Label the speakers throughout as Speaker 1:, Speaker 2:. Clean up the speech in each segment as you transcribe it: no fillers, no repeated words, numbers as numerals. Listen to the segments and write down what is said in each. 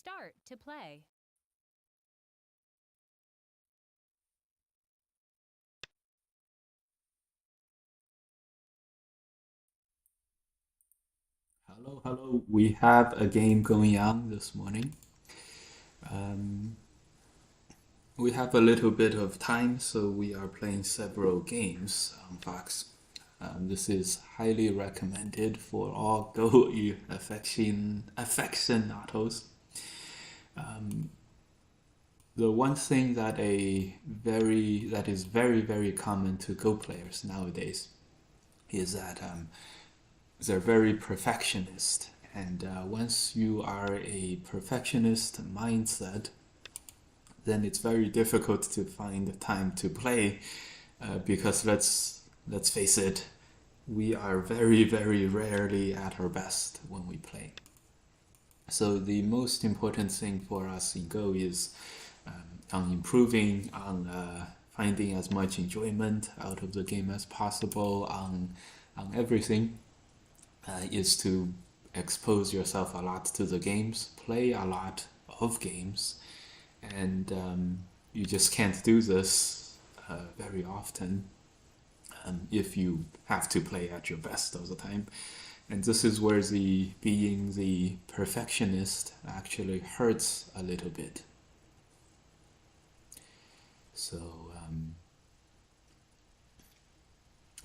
Speaker 1: Start to play.
Speaker 2: Hello, hello. We have a game going on this morning. Um, we have a little bit of time, so we are playing several games on Fox. This is highly recommended for all Go aficionados. The one thing that is very common to Go players nowadays is that they're very perfectionist, and once you are a perfectionist mindset, then it's very difficult to find time to play because let's face it, we are very rarely at our best when we play. So the most important thing for us in Go is on improving, on finding as much enjoyment out of the game as possible, on everything, is to expose yourself a lot to the games, play a lot of games, and you just can't do this very often if you have to play at your best all the time. And this is where the being the perfectionist actually hurts a little bit. So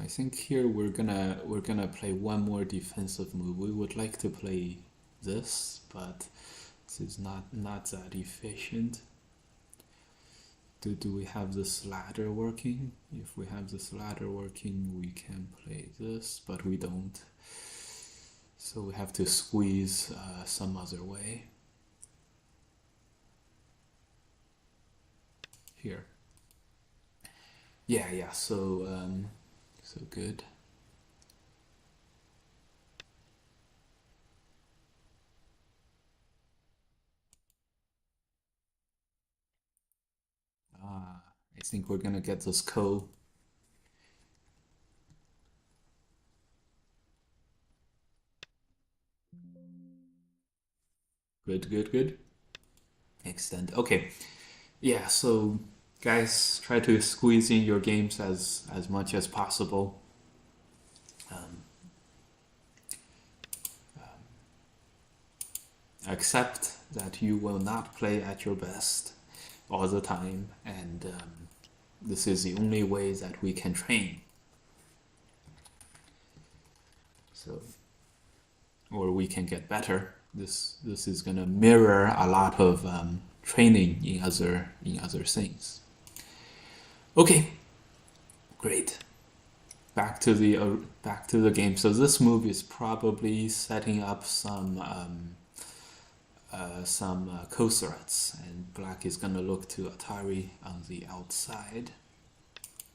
Speaker 2: I think here we're gonna play one more defensive move. We would like to play this, but this is not that efficient. Do we have this ladder working? If we have this ladder working, we can play this, but we don't. So we have to squeeze some other way. Here. Yeah, so good. I think we're gonna get this ko. Good. Extend. Okay. Yeah, so guys, try to squeeze in your games as much as possible. Accept that you will not play at your best all the time, and this is the only way that we can train. So, or we can get better. This is gonna mirror a lot of training in other things. Okay, great. Back to the game. So this move is probably setting up some co-threats, and black is gonna look to Atari on the outside.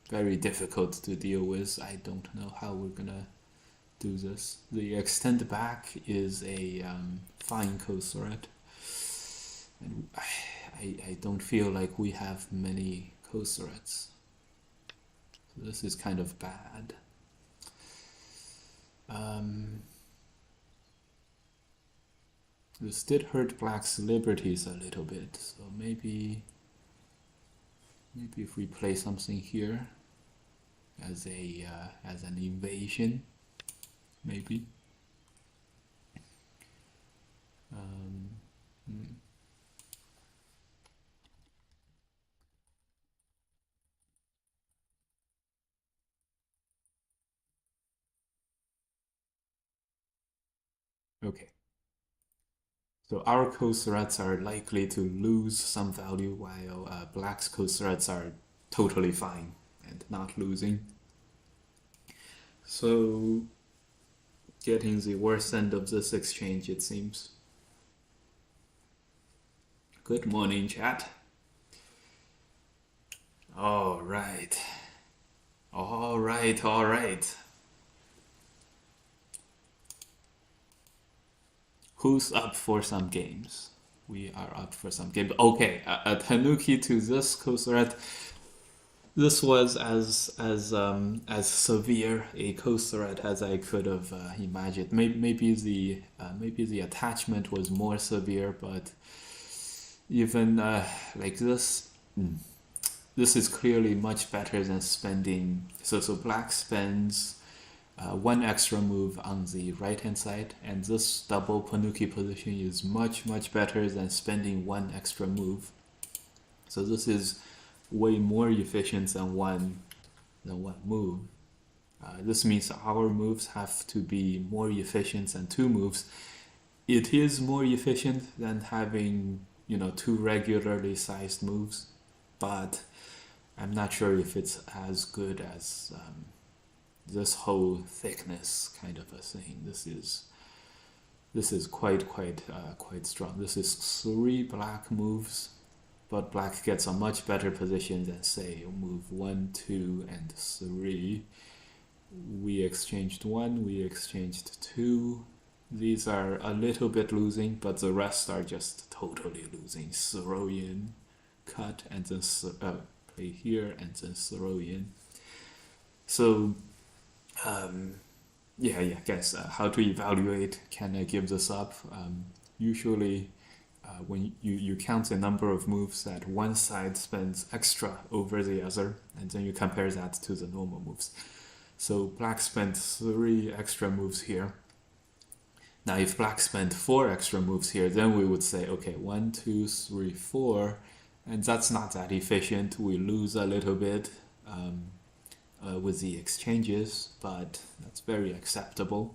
Speaker 2: Very difficult to deal with. I don't know how we're gonna do this. The extend back is a fine co-threat, and I don't feel like we have many co-threats. So this is kind of bad. This did hurt black's liberties a little bit, so maybe if we play something here as an invasion, maybe. Hmm. Okay. So our co-threats are likely to lose some value, while black's co-threats are totally fine and not losing. So getting the worst end of this exchange, it seems. Good morning, chat. All right. All right. Who's up for some games? We are up for some games. Okay, a Tanuki to this co-threat. This was as severe a co-threat as I could have imagined. Maybe the attachment was more severe, but Even like this, this is clearly much better than spending. So black spends one extra move on the right hand side, and this double Panuki position is much better than spending one extra move. So this is way more efficient than one move. This means our moves have to be more efficient than two moves. It is more efficient than having, two regularly sized moves, but I'm not sure if it's as good as this whole thickness kind of a thing. This is quite strong. This is 3 black moves, but black gets a much better position than, say, move 1, 2, and 3. We exchanged 1, we exchanged 2. These are a little bit losing, but the rest are just totally losing. Throw in, cut, and then play here, and then throw in. So, guys, how to evaluate, can I give this up? Usually, when you count the number of moves that one side spends extra over the other, and then you compare that to the normal moves. So black spent 3 extra moves here. Now if black spent 4 extra moves here, then we would say, okay, 1, 2, 3, 4, and that's not that efficient. We lose a little bit with the exchanges, but that's very acceptable.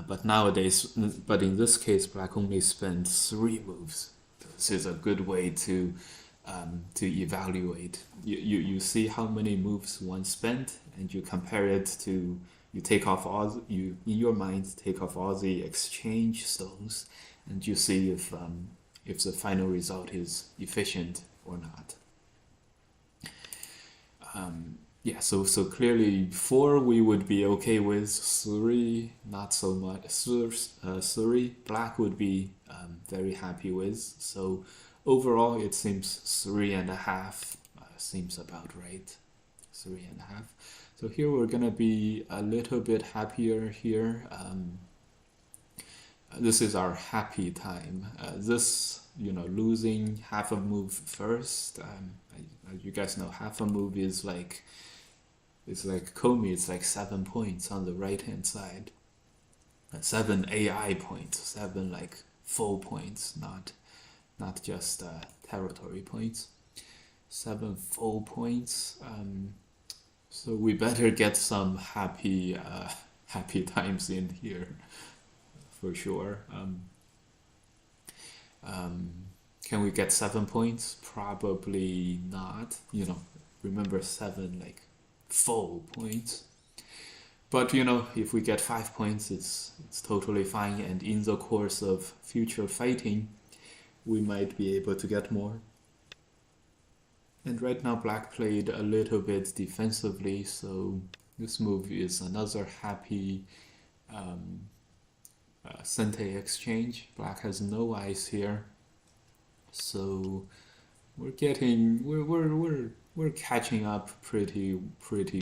Speaker 2: But in this case, black only spends 3 moves. This is a good way to evaluate. You see how many moves one spent, and you compare it to, you take off all, in your mind take off all the exchange stones, and you see if the final result is efficient or not. So clearly 4 we would be okay with, 3 not so much. 3 black would be very happy with. So overall it seems 3.5 seems about right. 3.5. So here we're gonna be a little bit happier here. This is our happy time. This, losing half a move first. As you guys know, half a move is like, it's like Komi, it's like 7 points on the right hand side. 7 AI points, 7 like full points, not just territory points. 7 full points. So we better get some happy times in here for sure. Can we get 7 points? Probably not. Remember 7 like full points. But if we get 5 points, it's totally fine. And in the course of future fighting, we might be able to get more. And right now black played a little bit defensively, so this move is another happy Sente exchange. Black has no ice here, so we're catching up pretty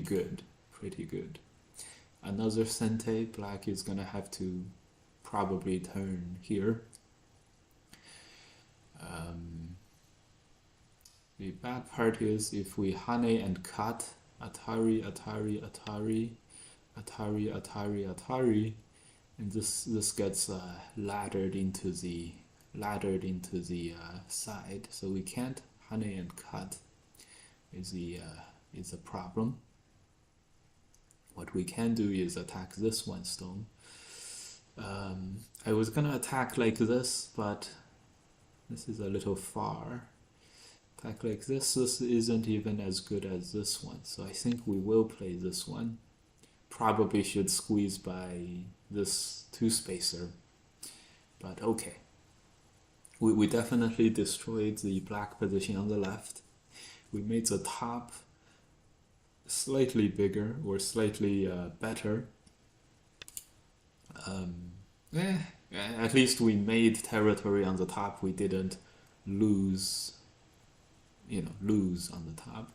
Speaker 2: good. Another Sente. Black is gonna have to probably turn here. The bad part is if we Hane and cut, Atari, and this gets laddered into the side, so we can't Hane and cut is a problem. What we can do is attack this one stone. I was gonna attack like this, but this is a little far. Attack like this isn't even as good as this one, so I think we will play this one. Probably should squeeze by this 2-spacer, but okay. We definitely destroyed the black position on the left. We made the top slightly bigger or slightly better. At least we made territory on the top. We didn't lose on the top.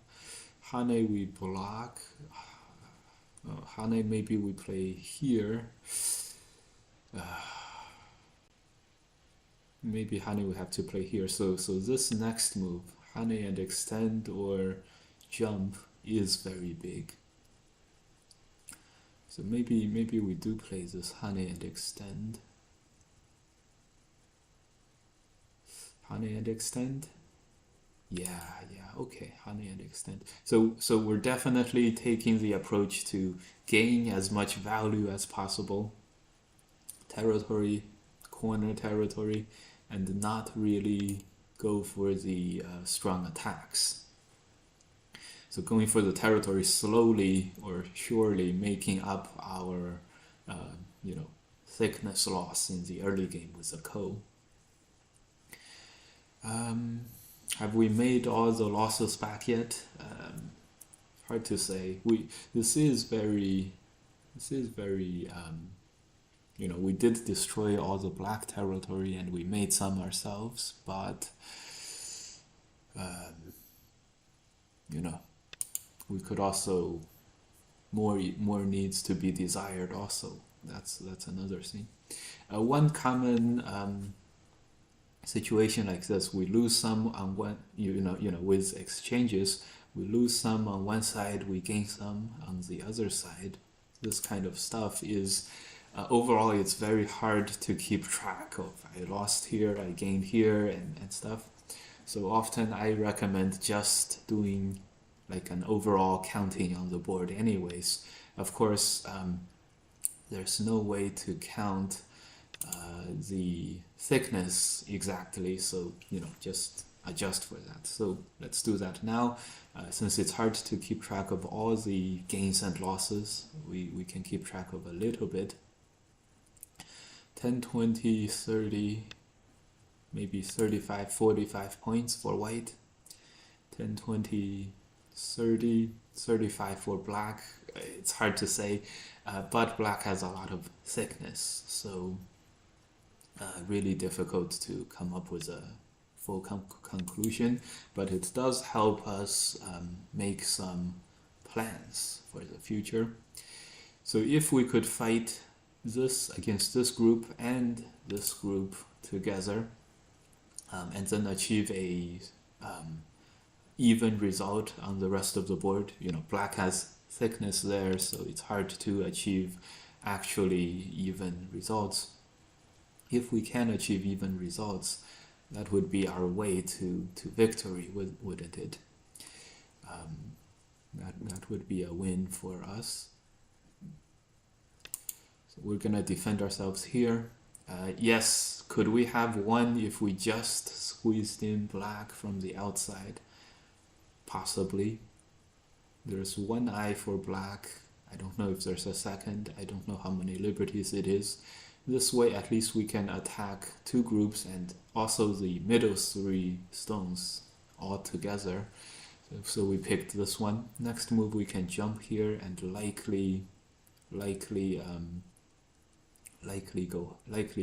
Speaker 2: Hane we block. Hane maybe we play here. maybe honey we have to play here. So this next move, honey and extend or jump, is very big. So maybe we do play this honey and extend. Honey and extend. Yeah, okay, honey and extend. So we're definitely taking the approach to gain as much value as possible, territory, corner territory, and not really go for the strong attacks. So going for the territory slowly or surely, making up our, thickness loss in the early game with the Ko. Have we made all the losses back yet? Hard to say. This is very, we did destroy all the black territory and we made some ourselves, but we could also more needs to be desired. Also, that's another thing. One common situation like this, we lose some on one, with exchanges, we lose some on one side, we gain some on the other side. This kind of stuff is overall it's very hard to keep track of. I lost here, I gained here, and stuff. So often I recommend just doing like an overall counting on the board anyways. Of course, there's no way to count the thickness exactly, so just adjust for that. So let's do that now. Since it's hard to keep track of all the gains and losses, we can keep track of a little bit. 10, 20, 30, maybe 35, 45 points for white. 10, 20, 30, 35 for black. It's hard to say, but black has a lot of thickness, so really difficult to come up with a full conclusion, but it does help us make some plans for the future. So if we could fight this against this group and this group together, and then achieve a even result on the rest of the board, black has thickness there, so it's hard to achieve actually even results. If we can achieve even results, that would be our way to victory, wouldn't it? That would be a win for us. So we're gonna defend ourselves here. Yes, could we have won if we just squeezed in black from the outside? Possibly. There's one eye for black. I don't know if there's a second. I don't know how many liberties it is. This way at least we can attack two groups and also the middle three stones all together. So we picked this one. Next move we can jump here and likely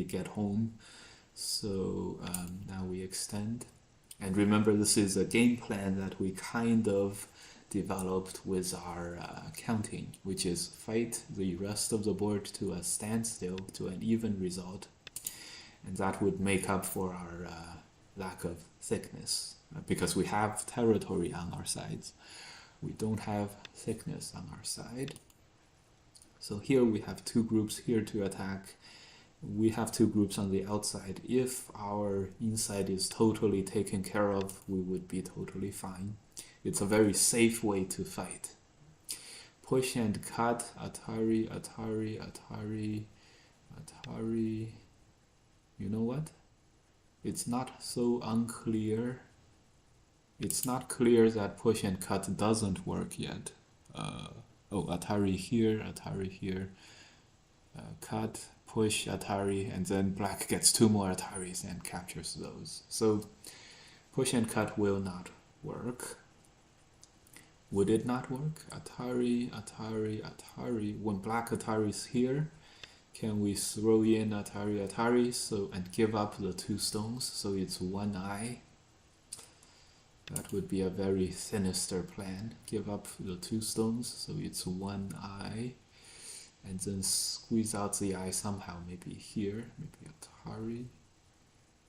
Speaker 2: get home. So now we extend. And remember, this is a game plan that we kind of developed with our counting, which is fight the rest of the board to a standstill, to an even result, and that would make up for our lack of thickness, because we have territory on our sides. We don't have thickness on our side. So here we have two groups here to attack. We have two groups on the outside. If our inside is totally taken care of, we would be totally fine. It's a very safe way to fight. Push and cut, Atari. You know what? It's not so unclear. It's not clear that push and cut doesn't work yet. Atari here, cut, push, Atari, and then black gets two more Ataris and captures those. So push and cut will not work. Would it not work? Atari. When black Atari is here, can we throw in Atari and give up the two stones so it's one eye? That would be a very sinister plan. Give up the two stones so it's one eye, and then squeeze out the eye somehow, maybe here, maybe Atari.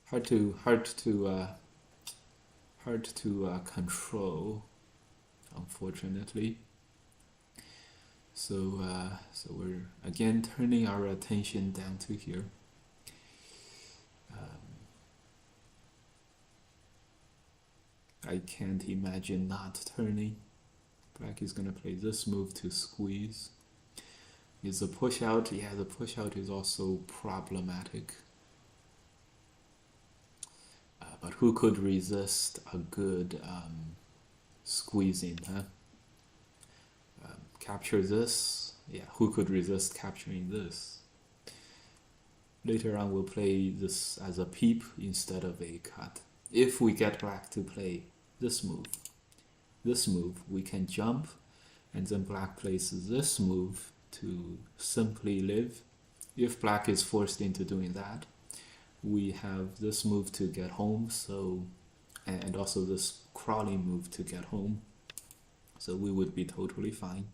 Speaker 2: hard to control, unfortunately. So we're again turning our attention down to here. I can't imagine not turning. Black is gonna play this move to squeeze. Is the push out? Yeah, the push out is also problematic. But who could resist a good squeezing, huh? Capture this. Yeah, who could resist capturing this? Later on we'll play this as a peep instead of a cut. If we get black to play this move, we can jump, and then black plays this move to simply live. If black is forced into doing that, we have this move to get home, so, and also this crawling move to get home, so we would be totally fine.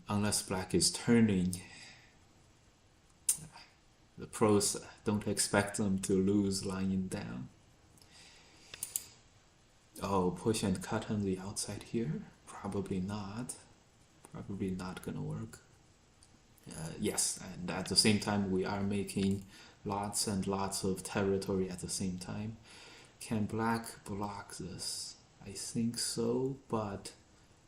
Speaker 2: Unless black is turning. The pros, don't expect them to lose lying down. Oh, push and cut on the outside here? Probably not. Probably not gonna work. Yes, and at the same time we are making lots and lots of territory at the same time. Can black block this? I think so, but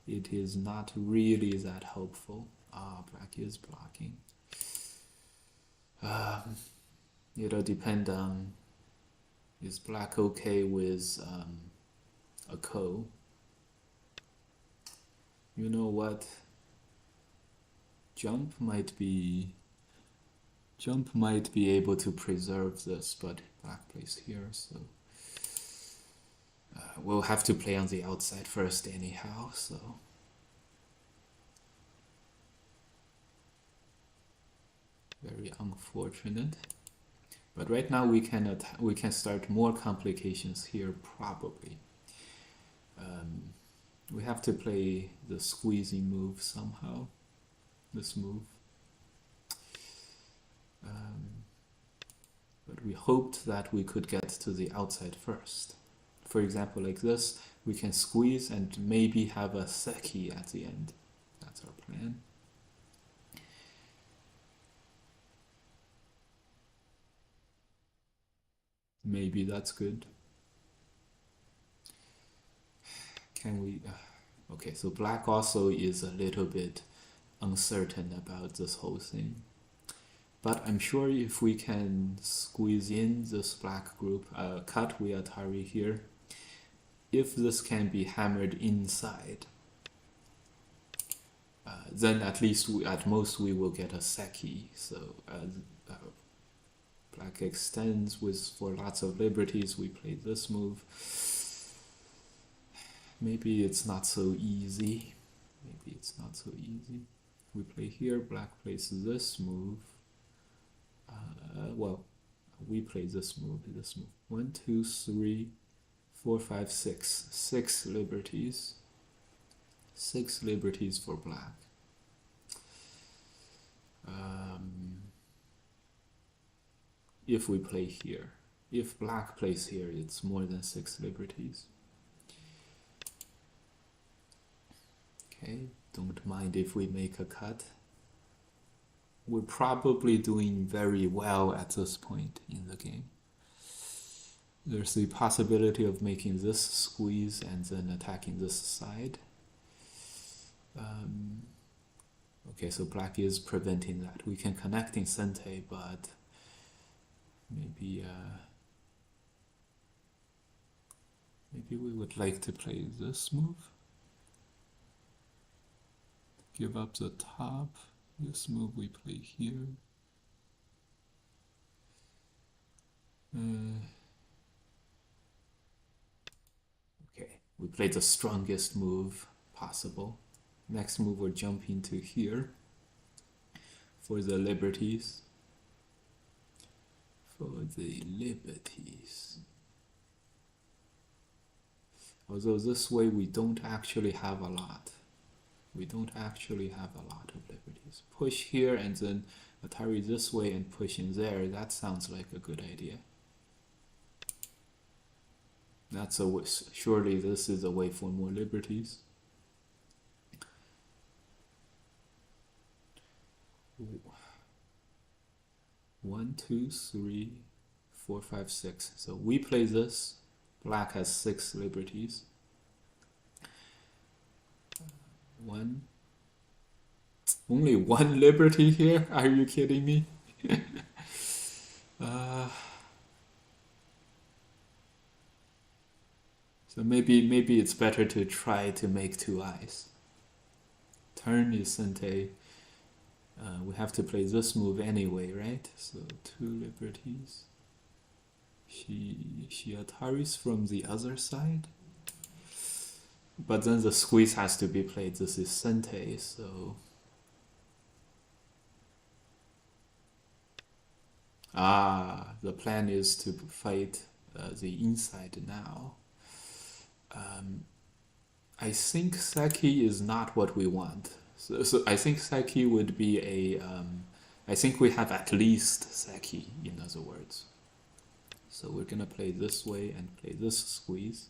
Speaker 2: it is not really that helpful. Black is blocking. It'll depend on, is black okay with a ko? You know what? Jump might be able to preserve this, but black plays here, so we'll have to play on the outside first anyhow, so very unfortunate. But right now we can start more complications here probably. We have to play the squeezing move somehow. This move. But we hoped that we could get to the outside first. For example, like this, we can squeeze and maybe have a seki at the end. That's our plan. Maybe that's good. Can we... okay, so black also is a little bit uncertain about this whole thing. But I'm sure if we can squeeze in this black group, cut Atari here, if this can be hammered inside, then at least at most we will get a seki. So black extends for lots of liberties. We play this move. Maybe it's not so easy. We play here, black plays this move. Well, we play this move. 1, 2, 3, 4, 5, 6. 6 liberties. 6 liberties for black. If we play here. If black plays here, it's more than 6 liberties. Okay, don't mind if we make a cut. We're probably doing very well at this point in the game. There's the possibility of making this squeeze and then attacking this side. Okay, so black is preventing that. We can connect in Sente, but maybe we would like to play this move. Give up the top. This move we play here. Okay, we played the strongest move possible. Next move we're jumping to here for the liberties. Although this way we don't actually have a lot. We don't actually have a lot of liberties. Push here and then Atari this way and push in there. That sounds like a good idea. That's a surely this is a way for more liberties. Ooh. 1, 2, 3, 4, 5, 6. So we play this. Black has 6 liberties. 1. Only 1 liberty here? Are you kidding me? So maybe it's better to try to make 2 eyes. Turn is Sente. We have to play this move anyway, right? So 2 liberties. She Ataris from the other side. But then the squeeze has to be played. This is Sente, so... the plan is to fight the inside now. I think Seki is not what we want. So I think Seki would be a... I think we have at least Seki, in other words. So we're gonna play this way and play this squeeze.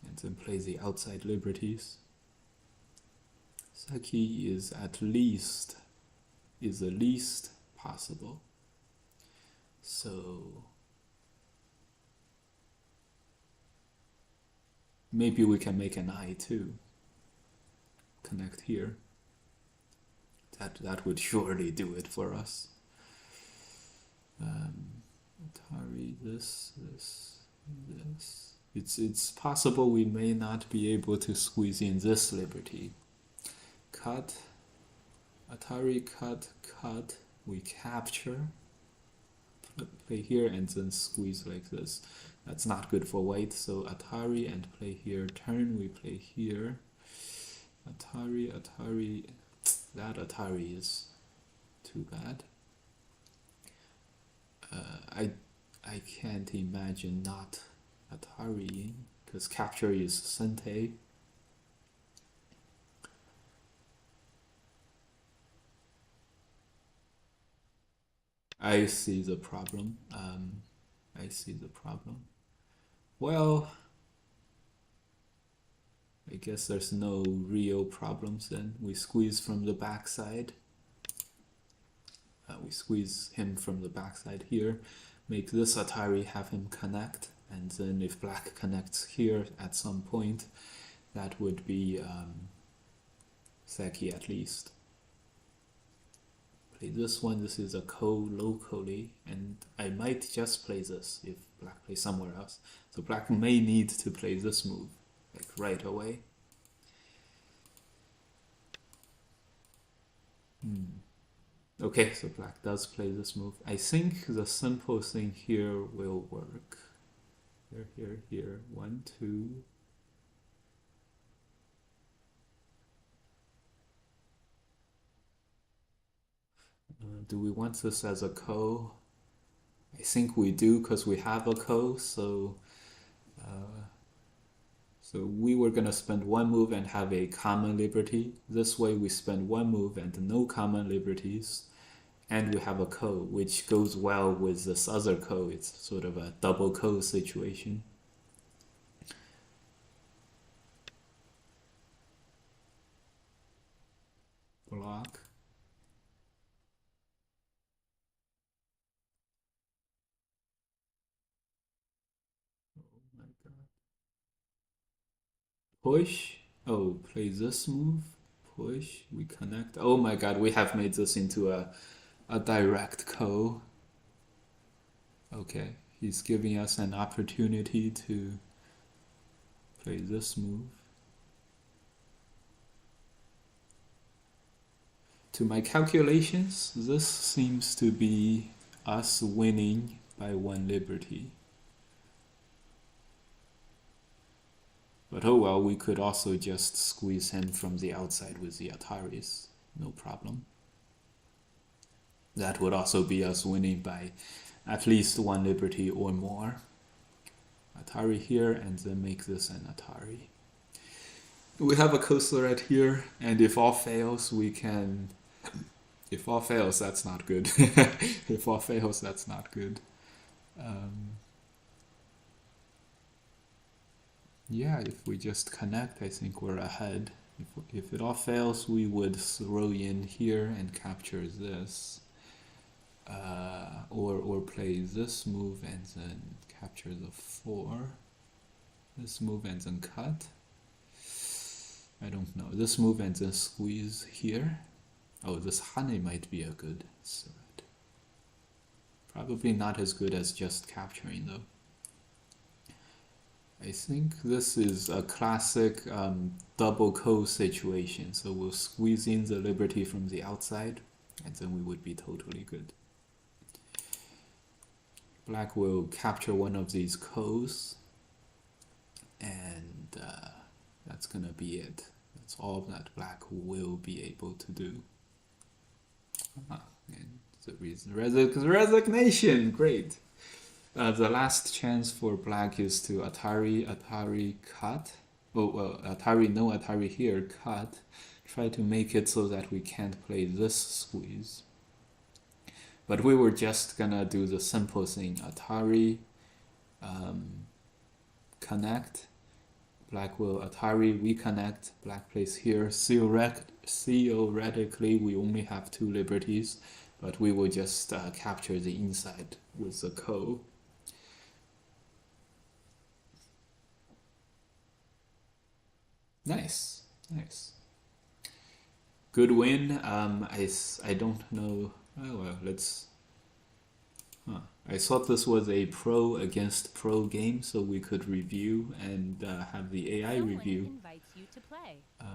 Speaker 2: And then play the outside liberties. Seki is the least possible. So maybe we can make an eye too. Connect here. That would surely do it for us. Atari, this. It's possible we may not be able to squeeze in this liberty. Cut. Atari, cut. We capture. Play here and then squeeze like this. That's not good for white, so Atari and play here. Turn, we play here. Atari. That Atari is too bad. I can't imagine not Atari, because capture is Sente. I see the problem. Well, I guess there's no real problems then. We squeeze from the backside. We squeeze him from the backside here. Make this Atari have him connect. And then if black connects here at some point, that would be Seki at least. Play this one. This is a ko locally, and I might just play this if black plays somewhere else. So black may need to play this move, like right away. Okay, so black does play this move. I think the simple thing here will work. Here. 1, 2. Do we want this as a ko? I think we do because we have a ko, so we were gonna spend 1 move and have a common liberty. This way we spend 1 move and no common liberties, and we have a ko, which goes well with this other ko. It's sort of a double ko situation. Block. Oh my god. Push. Oh, play this move. Push. We connect. Oh my god, we have made this into a direct ko. Okay, he's giving us an opportunity to play this move. To my calculations, this seems to be us winning by 1 liberty. But oh well, we could also just squeeze him from the outside with the Ataris, no problem. That would also be us winning by at least 1 liberty or more. Atari here, and then make this an Atari. we have a coastal right here, and if all fails, we can. If all fails, that's not good. If all fails, that's not good. Um, yeah, if we just connect, I think we're ahead. If it all fails, we would throw in here and capture this. Or play this move and then capture the 4. This move and then cut. I don't know. This move and then squeeze here. Oh, this honey might be a good threat. Probably not as good as just capturing though. I think this is a classic double co situation. So we'll squeeze in the liberty from the outside and then we would be totally good. Black will capture one of these co's and that's gonna be it. That's all that black will be able to do. And the resignation, great. The last chance for black is to Atari cut. Oh well, Atari no Atari here, cut. Try to make it so that we can't play this squeeze. But we were just gonna do the simple thing. Atari connect. Black will Atari, we connect. Black plays here. Theoretically, we only have 2 liberties, but we will just capture the inside with the ko. Nice, nice. Good win. I don't know. Oh well, let's. Huh. I thought this was a pro against pro game, so we could review and have the AI review.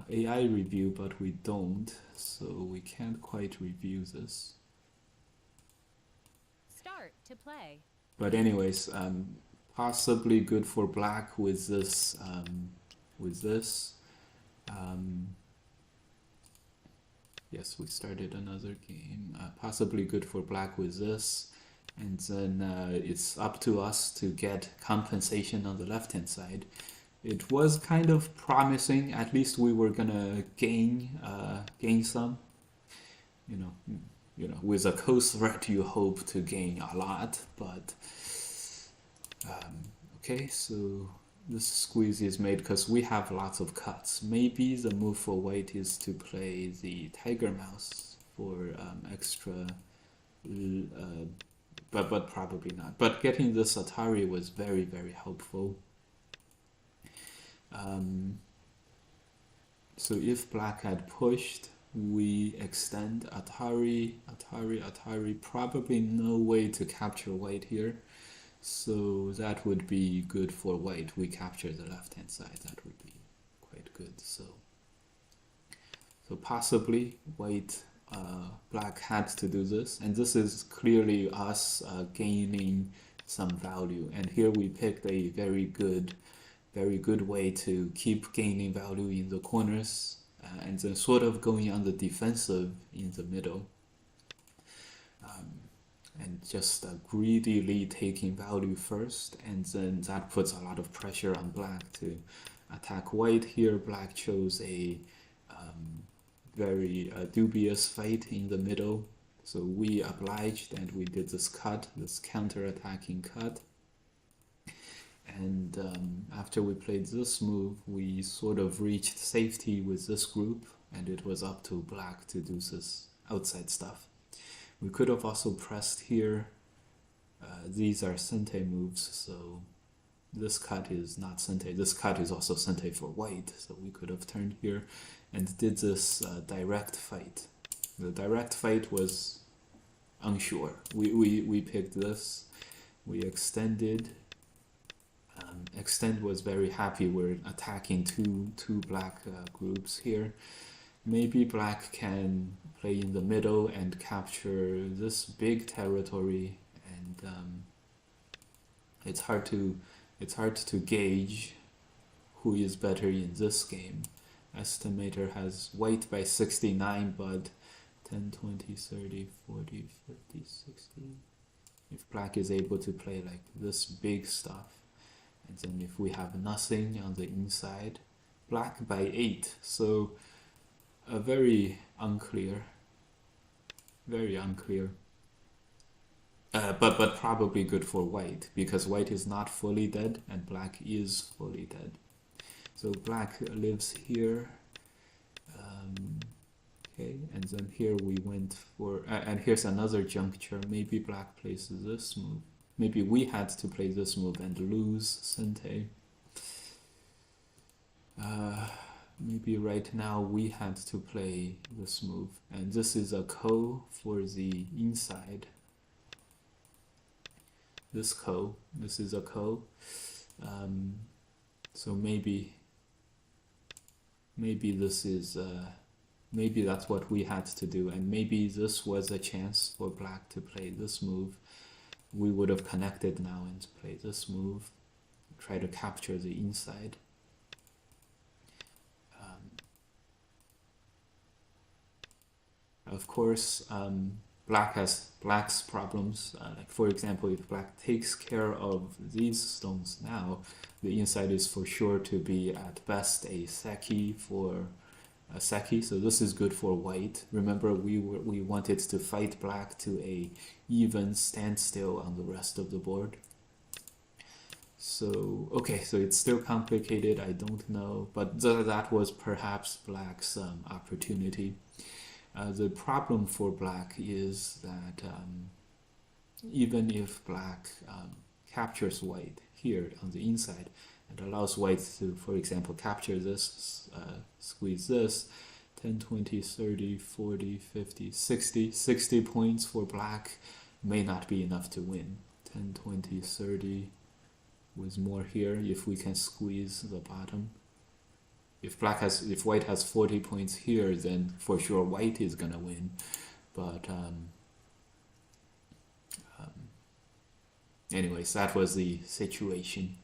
Speaker 2: AI review, but we don't, so we can't quite review this.
Speaker 1: Start to play.
Speaker 2: But anyways, possibly good for black with this. Yes, we started another game. Possibly good for black with this. And then it's up to us to get compensation on the left-hand side. It was kind of promising. At least we were gonna gain some. You know, with a co-threat, you hope to gain a lot. But okay, so this squeeze is made because we have lots of cuts. Maybe the move for white is to play the tiger mouse for extra. But probably not. But getting this Atari was very, very helpful. So if black had pushed, we extend Atari. Probably no way to capture white here. So that would be good for white. We capture the left-hand side. That would be quite good. So possibly white. Black had to do this, and this is clearly us gaining some value. And here we picked a very good way to keep gaining value in the corners, and then sort of going on the defensive in the middle, and just greedily taking value first, and then that puts a lot of pressure on black to attack white. Here, black chose a very dubious fight in the middle, so we obliged and we did this cut, this counter-attacking cut. And after we played this move, we sort of reached safety with this group, and it was up to black to do this outside stuff. We could have also pressed here. These are sente moves, so this cut is not sente. This cut is also sente for white, so we could have turned here and did this direct fight. The direct fight was unsure. We picked this. We extended. Extend was very happy. We're attacking two black groups here. Maybe black can play in the middle and capture this big territory, and it's hard to gauge who is better in this game. Estimator has white by 69, but 10, 20, 30, 40, 50, 60. If black is able to play like this big stuff, and then if we have nothing on the inside, black by 8. So very unclear, very unclear. But probably good for white, because white is not fully dead and black is fully dead. So black lives here. Okay, and then here we went for, and here's another juncture. Maybe black plays this move. Maybe we had to play this move and lose Sente. Maybe right now we had to play this move, and this is a ko for the inside. This ko, this is a ko. So maybe this is maybe that's what we had to do, and maybe this was a chance for black to play this move. We would have connected now and play this move, try to capture the inside. Of course, black's problems. Like for example, if black takes care of these stones now, the inside is for sure to be at best a seki for a seki. So this is good for white. Remember, we wanted to fight black to a even standstill on the rest of the board. So okay, so it's still complicated. I don't know, but that was perhaps black's opportunity. The problem for black is that even if black captures white here on the inside and allows white to, for example, capture this, squeeze this, 10, 20, 30, 40, 50, 60 points for black may not be enough to win. 10, 20, 30 with more here if we can squeeze the bottom. If white has 40 points here, then for sure white is gonna win. But anyways, that was the situation.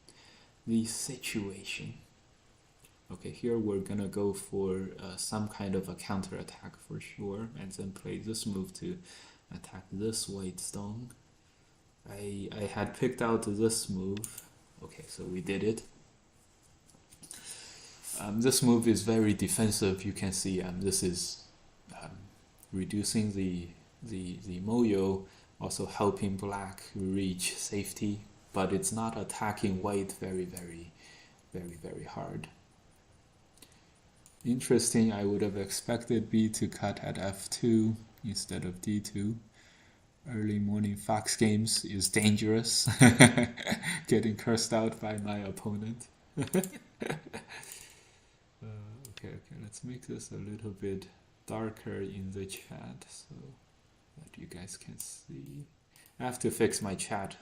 Speaker 2: Okay, here we're gonna go for some kind of a counter attack for sure, and then play this move to attack this white stone. I had picked out this move. Okay, so we did it. This move is very defensive. You can see this is reducing the moyo, also helping black reach safety, but it's not attacking white very hard. Interesting, I would have expected B to cut at F2 instead of D2. Early morning Fox games is dangerous. Getting cursed out by my opponent. Okay, let's make this a little bit darker in the chat so that you guys can see. I have to fix my chat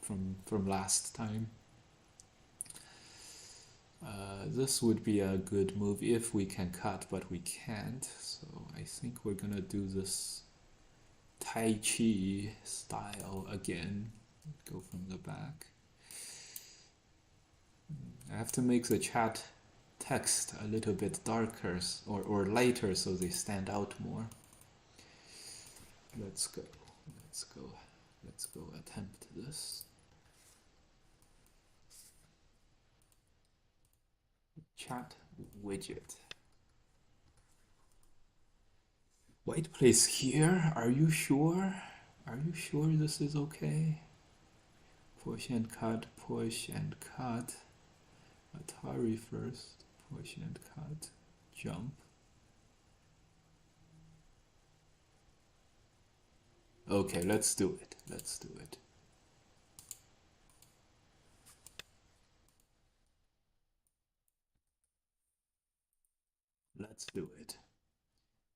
Speaker 2: from last time. This would be a good move if we can cut, but we can't. So I think we're gonna do this Tai Chi style again. Go from the back. I have to make the chat text a little bit darker or lighter so they stand out more. Let's go attempt this. Chat widget. White plays here. Are you sure? Are you sure this is okay? Push and cut, push and cut. Atari first. Push and cut. Jump. Okay, let's do it. Let's do it. Let's do it.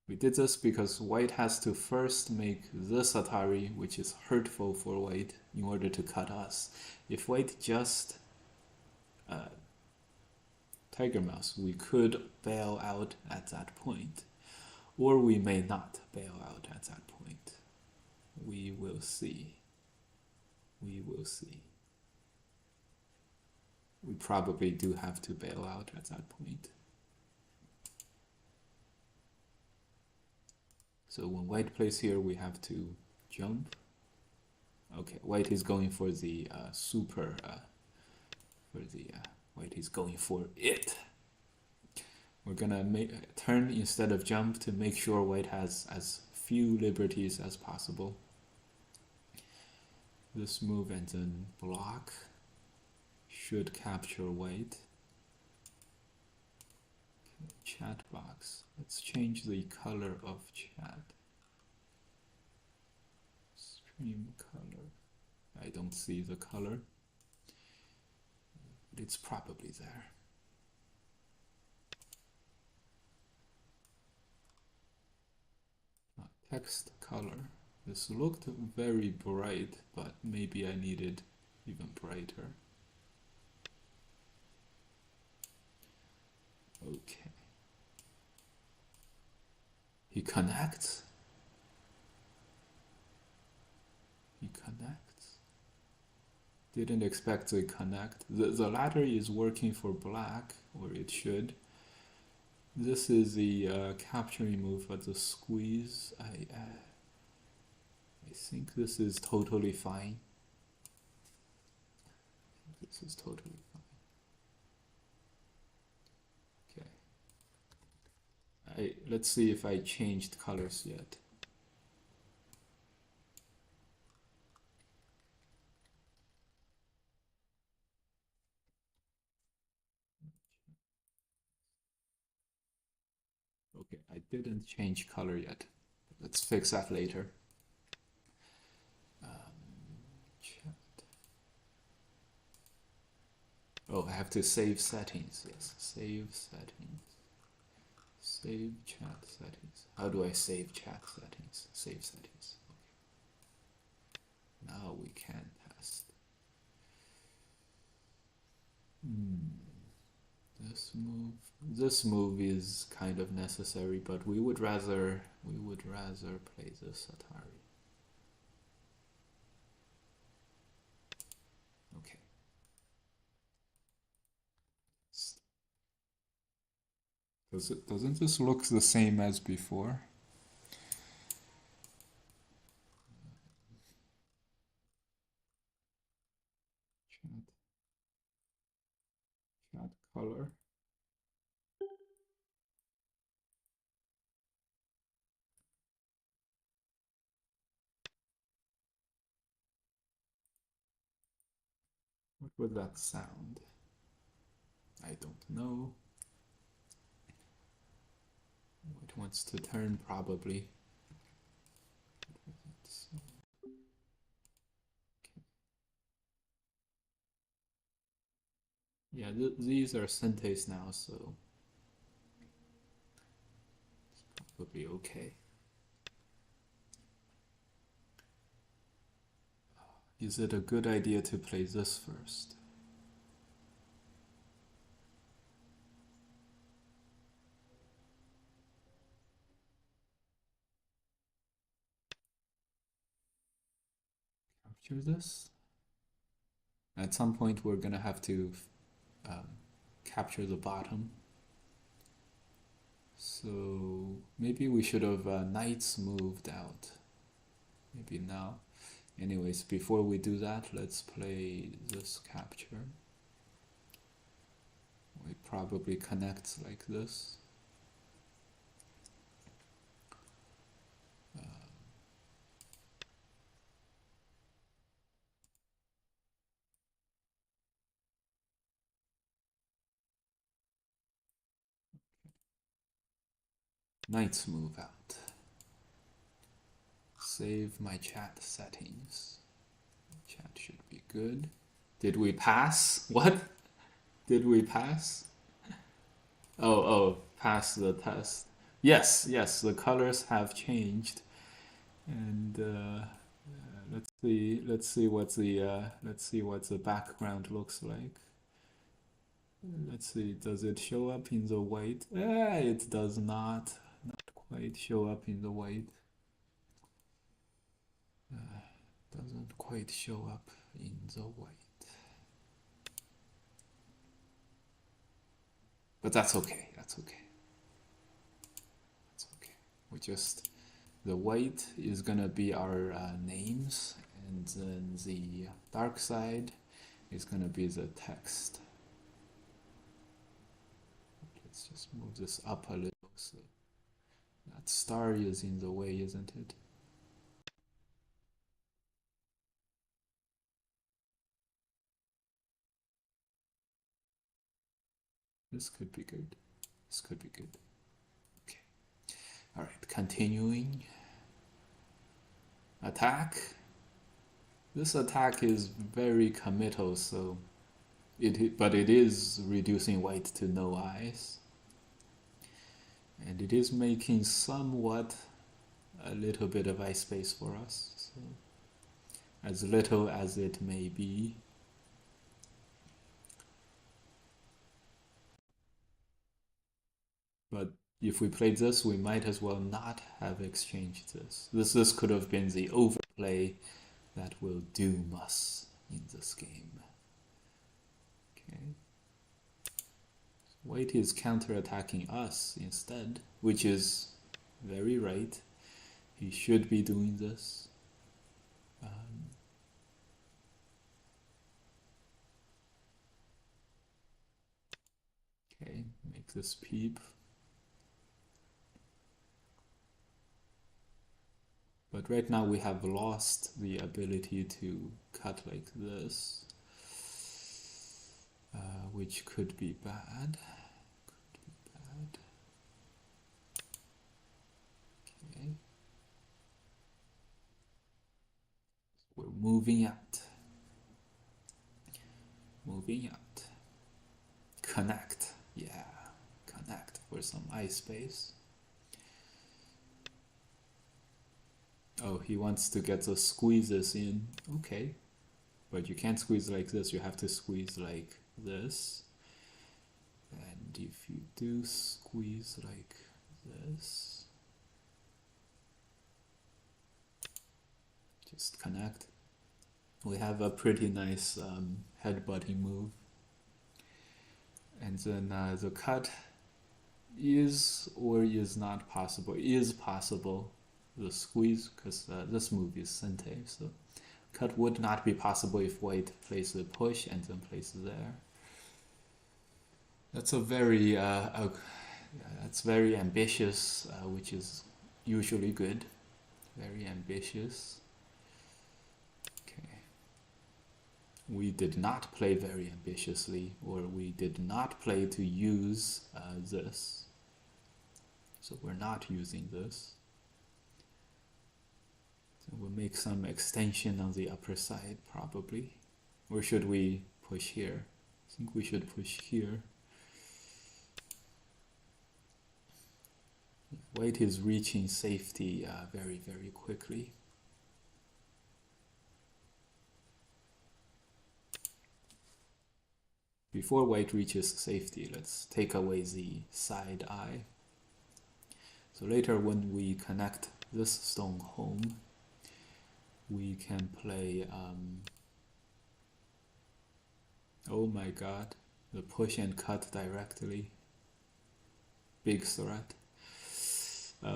Speaker 2: We did this because white has to first make this Atari, which is hurtful for white, in order to cut us. If white just Tiger Mouse, we could bail out at that point, or we may not bail out at that point. We will see. We will see. We probably do have to bail out at that point. So when white plays here, we have to jump. Okay, white is going for the white is going for it. We're gonna turn instead of jump to make sure white has as few liberties as possible. This move and then block should capture white. Chat box. Let's change the color of chat. Stream color. I don't see the color, but it's probably there. Text color. This looked very bright, but maybe I needed even brighter. Okay. He connects. He connects. Didn't expect to connect. The ladder is working for black, or it should. This is the capturing move at the squeeze. I think this is totally fine. This is totally fine. Okay. Let's see if I changed colors yet. Okay, I didn't change color yet. Let's fix that later. Chat. Oh, I have to save settings. Yes, save settings. Save chat settings. How do I save chat settings? Save settings. Okay. Now we can test. This move is kind of necessary, but we would rather play this Atari. Okay. Doesn't this look the same as before? Chat color. What would that sound? I don't know. It wants to turn probably. Yeah, these are synthase now, so it's probably okay. Is it a good idea to play this first? Capture this? At some point we're gonna have to capture the bottom. So maybe we should have knights moved out. Maybe now. Anyways, before we do that, let's play this capture. We probably connect like this. Knights move out. Save my chat settings. Chat should be good. Did we pass? What? Did we pass? Oh, pass the test. Yes, the colors have changed. And let's see what the background looks like. Let's see, does it show up in the white? It does not quite show up in the white. Doesn't quite show up in the white. But that's okay, that's okay. That's okay. We just, the white is gonna be our names, and then the dark side is gonna be the text. Let's Just move this up a little so that star is in the way, isn't it? This could be good. This could be good. Okay. All right, continuing. Attack. This attack is very committal, so but it is reducing white to no eyes. And it is making somewhat a little bit of eye space for us. So as little as it may be. But if we played this, we might as well not have exchanged this. This could have been the overplay that will doom us in this game. Okay. White is counterattacking us instead, which is very right. He should be doing this. Okay, make this peep. But right now we have lost the ability to cut like this, which could be bad. Could be bad. Okay. We're moving out. Moving out. Connect. Yeah, connect for some eye space. Oh, he wants to get the squeezes in. Okay. But you can't squeeze like this. You have to squeeze like this. And if you do squeeze like this, just connect. We have a pretty nice headbutting move. And then the cut is or is not possible. Is possible. The squeeze, because this move is sente, so cut would not be possible if white plays the push and then plays there. That's a very that's very ambitious, which is usually good. Very ambitious. Okay. We did not play very ambitiously, or we did not play to use this. So we're not using this. So we'll make some extension on the upper side, probably. Or should we push here? I think we should push here. White is reaching safety very, very quickly. Before white reaches safety, let's take away the side eye. So later when we connect this stone home, we can play, oh my god, the push and cut directly. Big threat.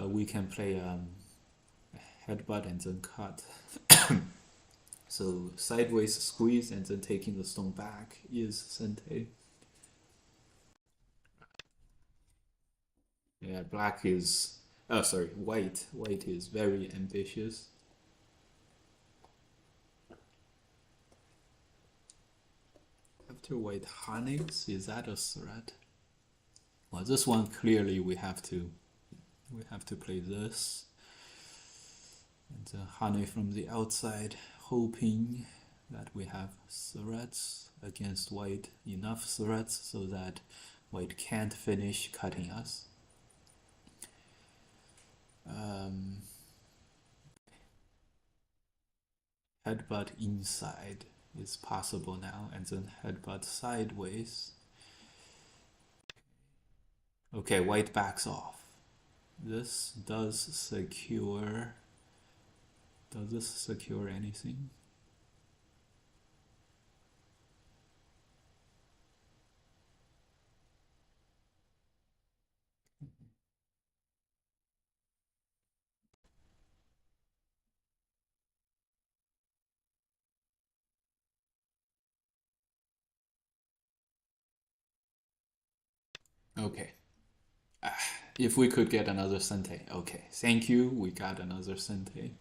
Speaker 2: We can play headbutt and then cut. So sideways squeeze and then taking the stone back is sente. Yeah, black is, oh sorry, white. White is very ambitious. After white harness, is that a threat? Well, this one clearly we have to play this. And Hane from the outside, hoping that we have threats against white, enough threats so that white can't finish cutting us. Headbutt inside is possible now, and then headbutt sideways. Okay, white backs off. This does secure. Does this secure anything? Okay, If we could get another Sente. Okay, thank you. We got another Sente.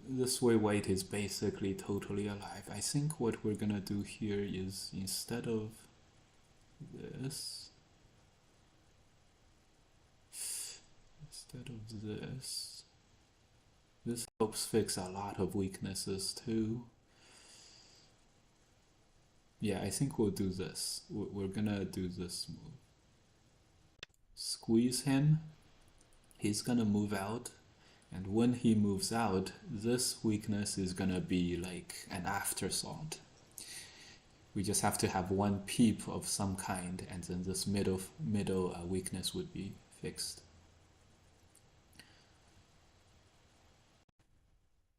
Speaker 2: This way white is basically totally alive. I think what we're gonna do here is instead of this, this helps fix a lot of weaknesses too. Yeah, I think we'll do this. We're gonna do this move. Squeeze him. He's gonna move out. And when he moves out, this weakness is gonna be like an afterthought. We just have to have one peep of some kind, and then this middle weakness would be fixed.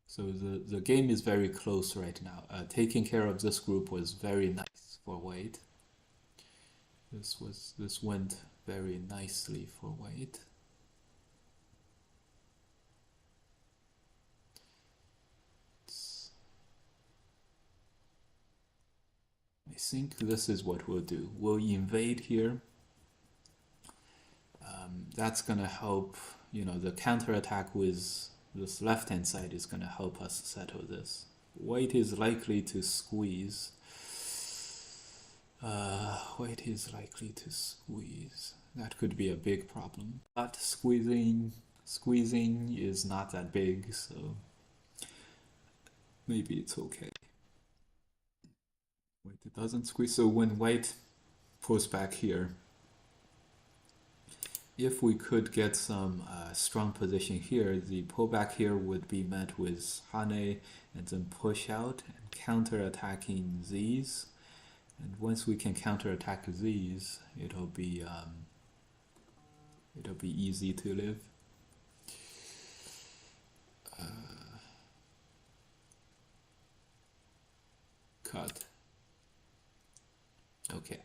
Speaker 2: So the game is very close right now. Taking care of this group was very nice for Wade. This went very nicely for Wade. I think this is what we'll do. We'll invade here. That's gonna help, you know, the counterattack with this left-hand side is gonna help us settle this. White is likely to squeeze. White is likely to squeeze. That could be a big problem. But squeezing is not that big, so maybe it's okay. Wait, it doesn't squeeze. So when white pulls back here, if we could get some strong position here, the pullback here would be met with Hane and then push out and counter-attacking these. And once we can counter-attack these, it'll be easy to live. Cut. Okay.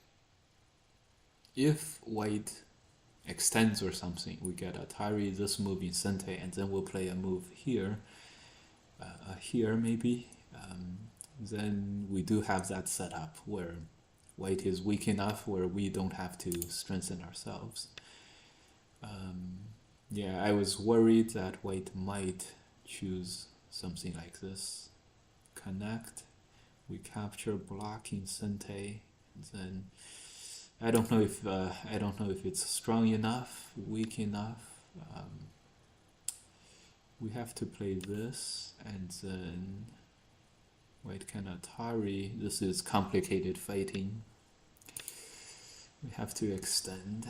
Speaker 2: If white extends or something, we get Atari, this move in Sente, and then we'll play a move here, here maybe. Then we do have that setup where white is weak enough where we don't have to strengthen ourselves. Yeah, I was worried that white might choose something like this. Connect, we capture block in Sente, then I don't know if it's strong enough, weak enough. We have to play this, and then white can Atari. This is complicated fighting. We have to extend.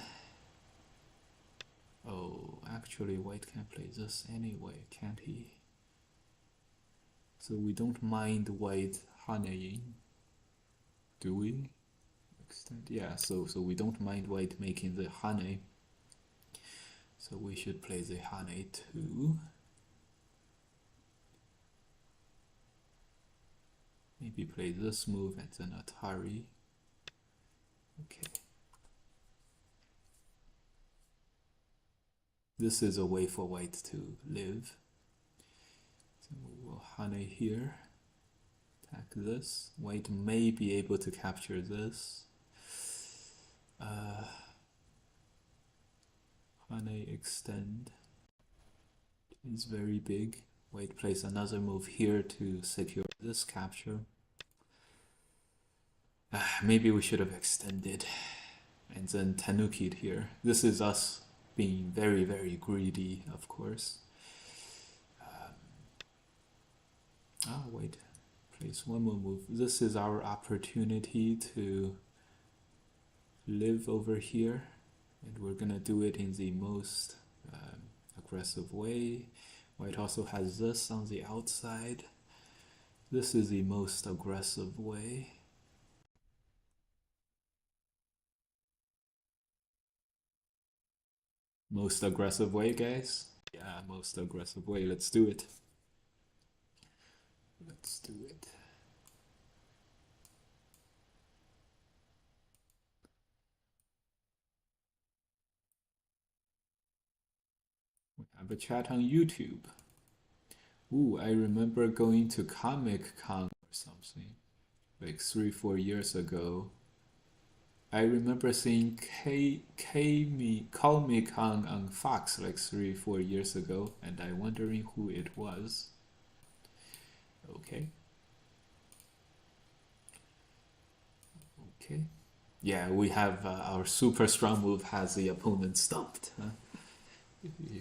Speaker 2: Oh, actually white can play this anyway, can't he? So we don't mind white Haneing, do we? Extend, yeah, so we don't mind white making the Hane. So we should play the Hane too. Maybe play this move and then Atari. Okay. This is a way for white to live. So we'll Hane here. Attack this. White may be able to capture this. Hane extend is very big. White plays another move here to secure this capture. Maybe we should have extended and then Tanuki'd here. This is us being very, very greedy, of course. Wait, place one more move. This is our opportunity to live over here, and we're gonna do it in the most aggressive way. White also has this on the outside. This is the most aggressive way. Most aggressive way, guys? Yeah, most aggressive way. Let's do it. Let's do it. We have a chat on YouTube. Ooh, I remember going to Comic Con or something, like 3-4 years ago. I remember seeing Call Me Kong on Fox like 3 4 years ago, and I wondering who it was. Okay, okay. Yeah, we have our super strong move has the opponent stumped. Huh?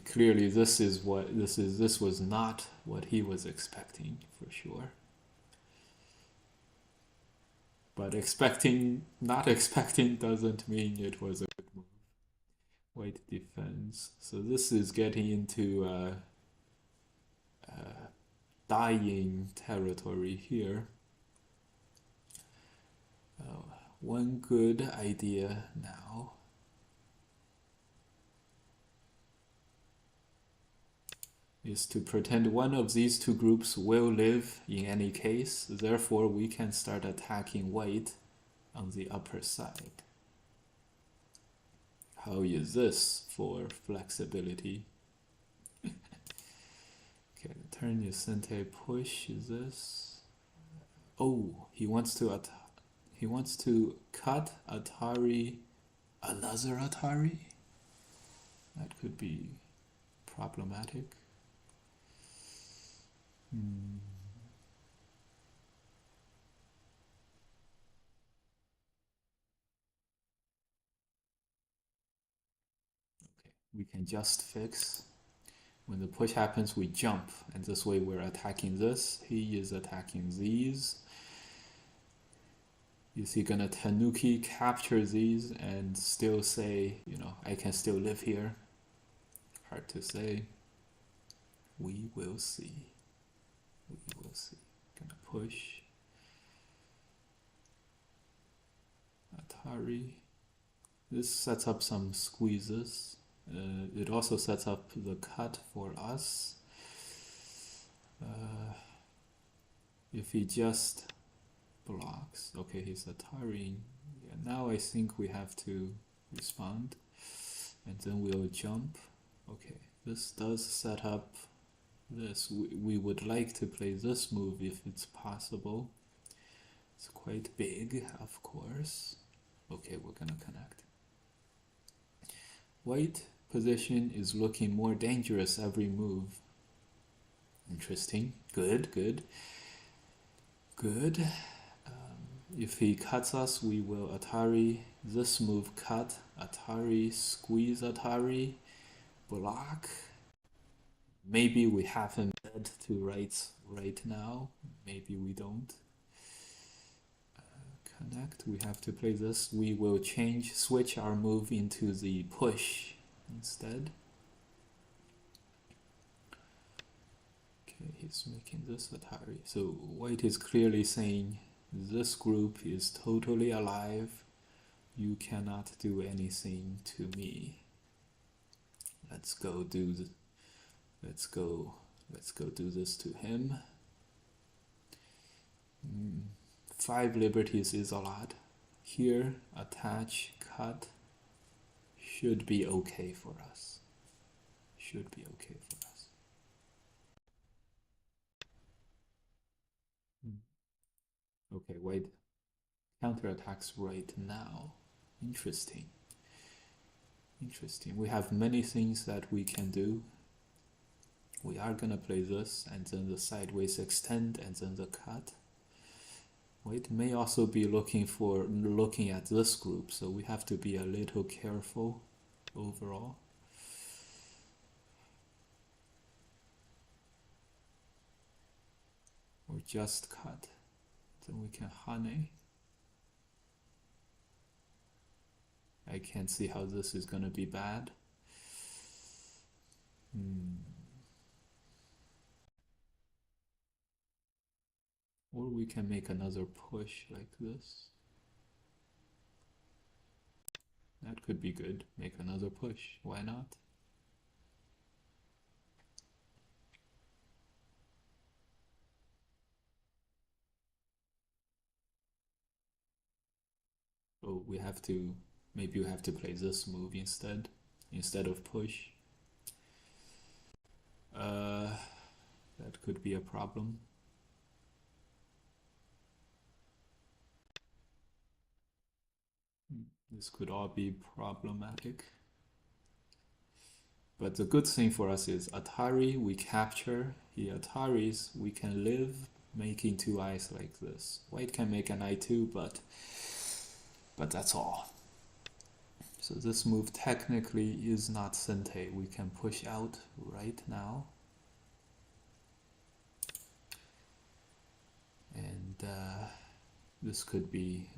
Speaker 2: Clearly, this was not what he was expecting for sure. But not expecting doesn't mean it was a good move. White defense. So this is getting into dying territory here. Uh, One good idea now is to pretend one of these two groups will live in any case, therefore we can start attacking white on the upper side. How is this for flexibility? Okay, turn your sente push is this. Oh, he wants to cut Atari, another Atari? That could be problematic. Hmm. Okay, we can just fix. When the push happens, we jump, and this way we're attacking this. He is attacking these. Is he gonna Tanuki capture these and still say, I can still live here? Hard to say. We will see. We will see. Gonna push. Atari. This sets up some squeezes. It also sets up the cut for us. If he just blocks, okay, he's Atari. Yeah, now I think we have to respond, and then we'll jump. Okay, this does set up this. We would like to play this move if it's possible. It's quite big, of course. Okay, we're gonna connect. White position is looking more dangerous every move. Interesting. Good, good, good. If he cuts us, we will Atari. This move cut, Atari, squeeze Atari, block. Maybe we have him dead to right now. Maybe we don't. Connect, we have to play this. We will switch our move into the push instead. Okay, he's making this Atari. So white is clearly saying this group is totally alive. You cannot do anything to me. Let's go do let's go do this to him. 5 liberties is a lot. Here, attach, cut should be okay for us. Should be okay for us. Okay, wait. Counterattacks right now. Interesting. Interesting. We have many things that we can do. We are gonna play this, and then the sideways extend, and then the cut. White may also be looking at this group, so we have to be a little careful overall. Or just cut. Then we can honey. I can't see how this is gonna be bad. Or we can make another push like this. That could be good. Make another push. Why not? Oh, maybe we have to play this move instead of push. That could be a problem. This could all be problematic. But the good thing for us is Atari, we capture. He Ataris, we can live making two eyes like this. White can make an eye too, but that's all. So this move technically is not Sente. We can push out right now. And this could be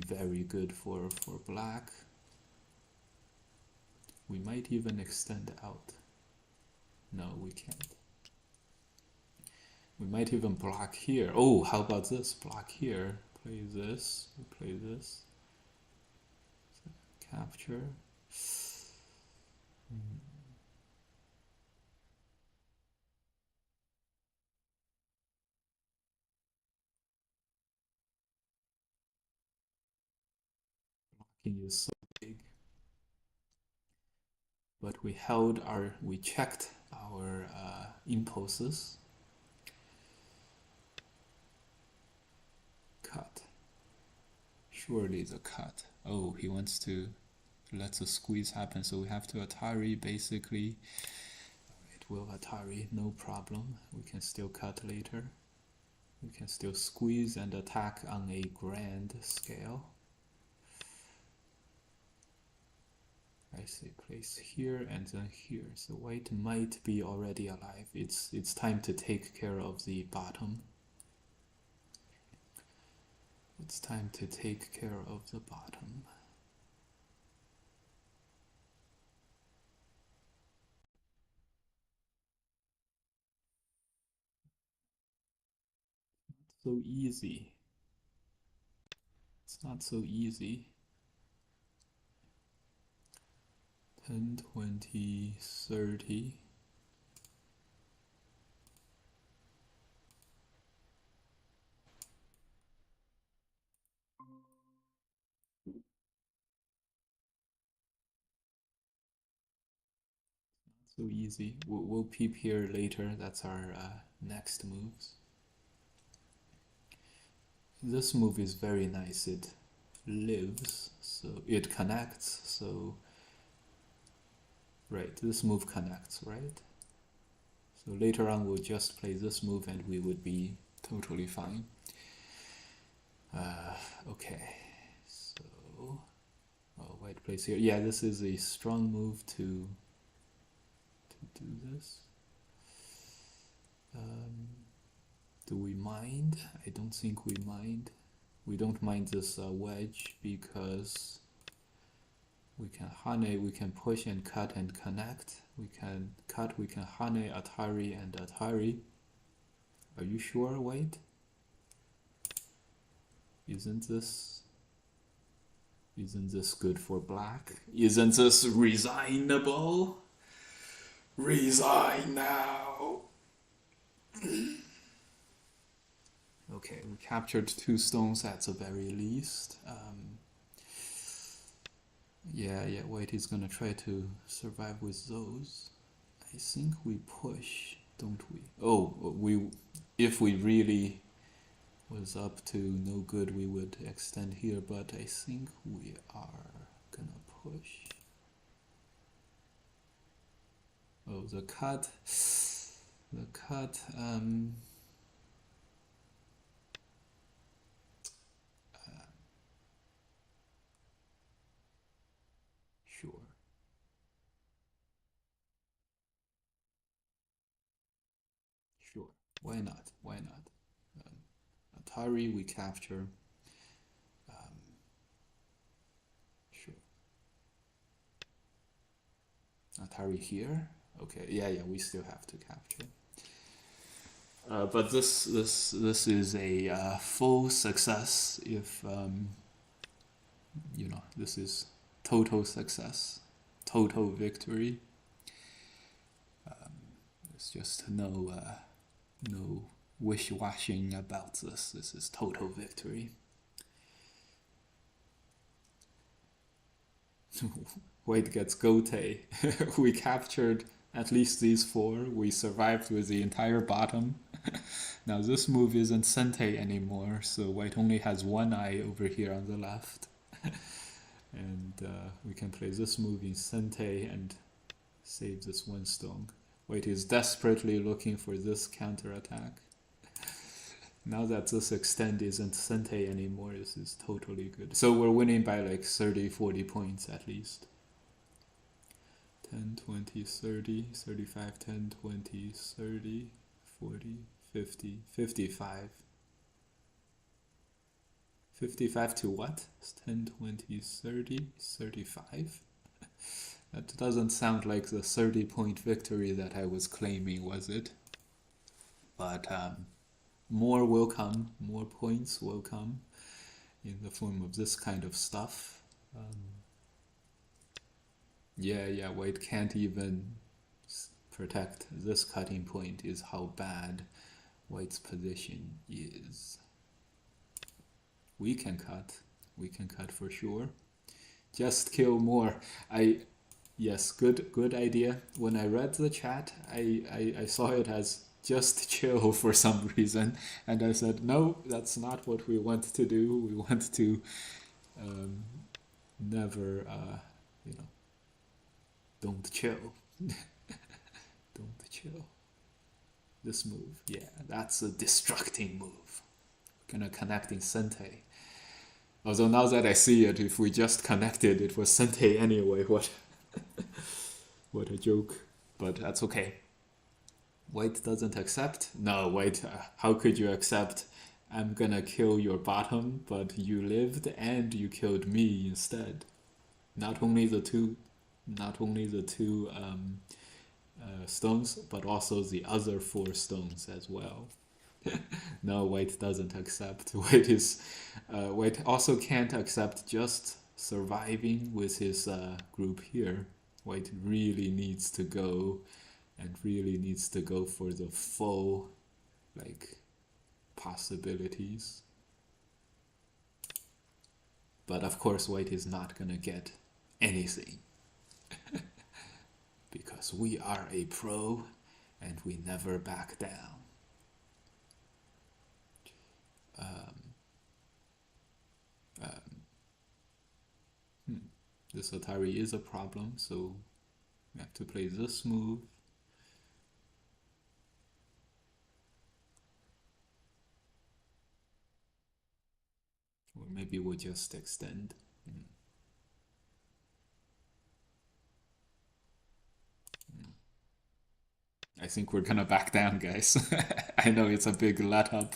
Speaker 2: very good for black. We might even extend out. No, we can't. We might even block here. Oh, how about this? Block here. Play this. We play this. So capture. Blocking is so big. But we checked our impulses. Cut. Surely the cut. Oh, he wants to let the squeeze happen, so we have to Atari basically. It will Atari, no problem. We can still cut later. We can still squeeze and attack on a grand scale. I see, place here and then here. So white might be already alive. It's time to take care of the bottom. It's time to take care of the bottom. So easy. It's not so easy. 10, 20, 30. So easy. We'll peep here later. That's our next moves. This move is very nice. It lives, so it connects. So right, this move connects, right? So later on we'll just play this move and we would be totally fine. Okay, so white plays here. Yeah, this is a strong move to do this. Do we mind? I don't think we mind. We don't mind this wedge because we can hane, we can push and cut and connect. We can cut, we can hane, Atari and Atari. Are you sure, white? Isn't this good for black? Isn't this resignable? Resign now. Okay, we captured 2 stones at the very least. Yeah, white is gonna try to survive with those. I think we push, don't we? Oh, if we really was up to no good, we would extend here, but I think we are gonna push. Oh, the cut. Sure. Sure. Why not? Why not? Atari, we capture. Sure. Atari here. Okay. Yeah. We still have to capture. But this is a full success if this is total success, total victory. There's just no wish-washing about this. This is total victory. White gets gote. We captured at least these 4. We survived with the entire bottom. Now this move isn't Sente anymore, so white only has 1 eye over here on the left. And we can play this move in Sente and save this one stone. White is desperately looking for this counterattack. Now that this extend isn't Sente anymore, this is totally good. So we're winning by like 30, 40 points at least. 10, 20, 30, 35, 10, 20, 30, 40, 50, 55. 55 to what? 10, 20, 30, 35? That doesn't sound like the 30-point victory that I was claiming, was it? But more will come, more points will come in the form of this kind of stuff. Yeah, White can't even protect this cutting point, is how bad White's position is. We can cut for sure. Just kill more. Yes, good idea. When I read the chat, I saw it as just chill for some reason, and I said no, that's not what we want to do. We want to never, don't chill. Don't chill. This move, yeah, that's a destructing move. We're gonna connect in Sente. Although now that I see it, if we just connected, it was Sente anyway. What a joke. But that's okay. White doesn't accept? No, White, how could you accept? I'm gonna kill your bottom, but you lived and you killed me instead. Not only the two stones, but also the other 4 stones as well. No, White doesn't accept. White also can't accept just surviving with his group here. White really needs to go for the full possibilities. But of course White is not gonna get anything. Because we are a pro and we never back down. This Atari is a problem, so we have to play this move. Or maybe we'll just extend. I think we're gonna back down, guys. I know it's a big let up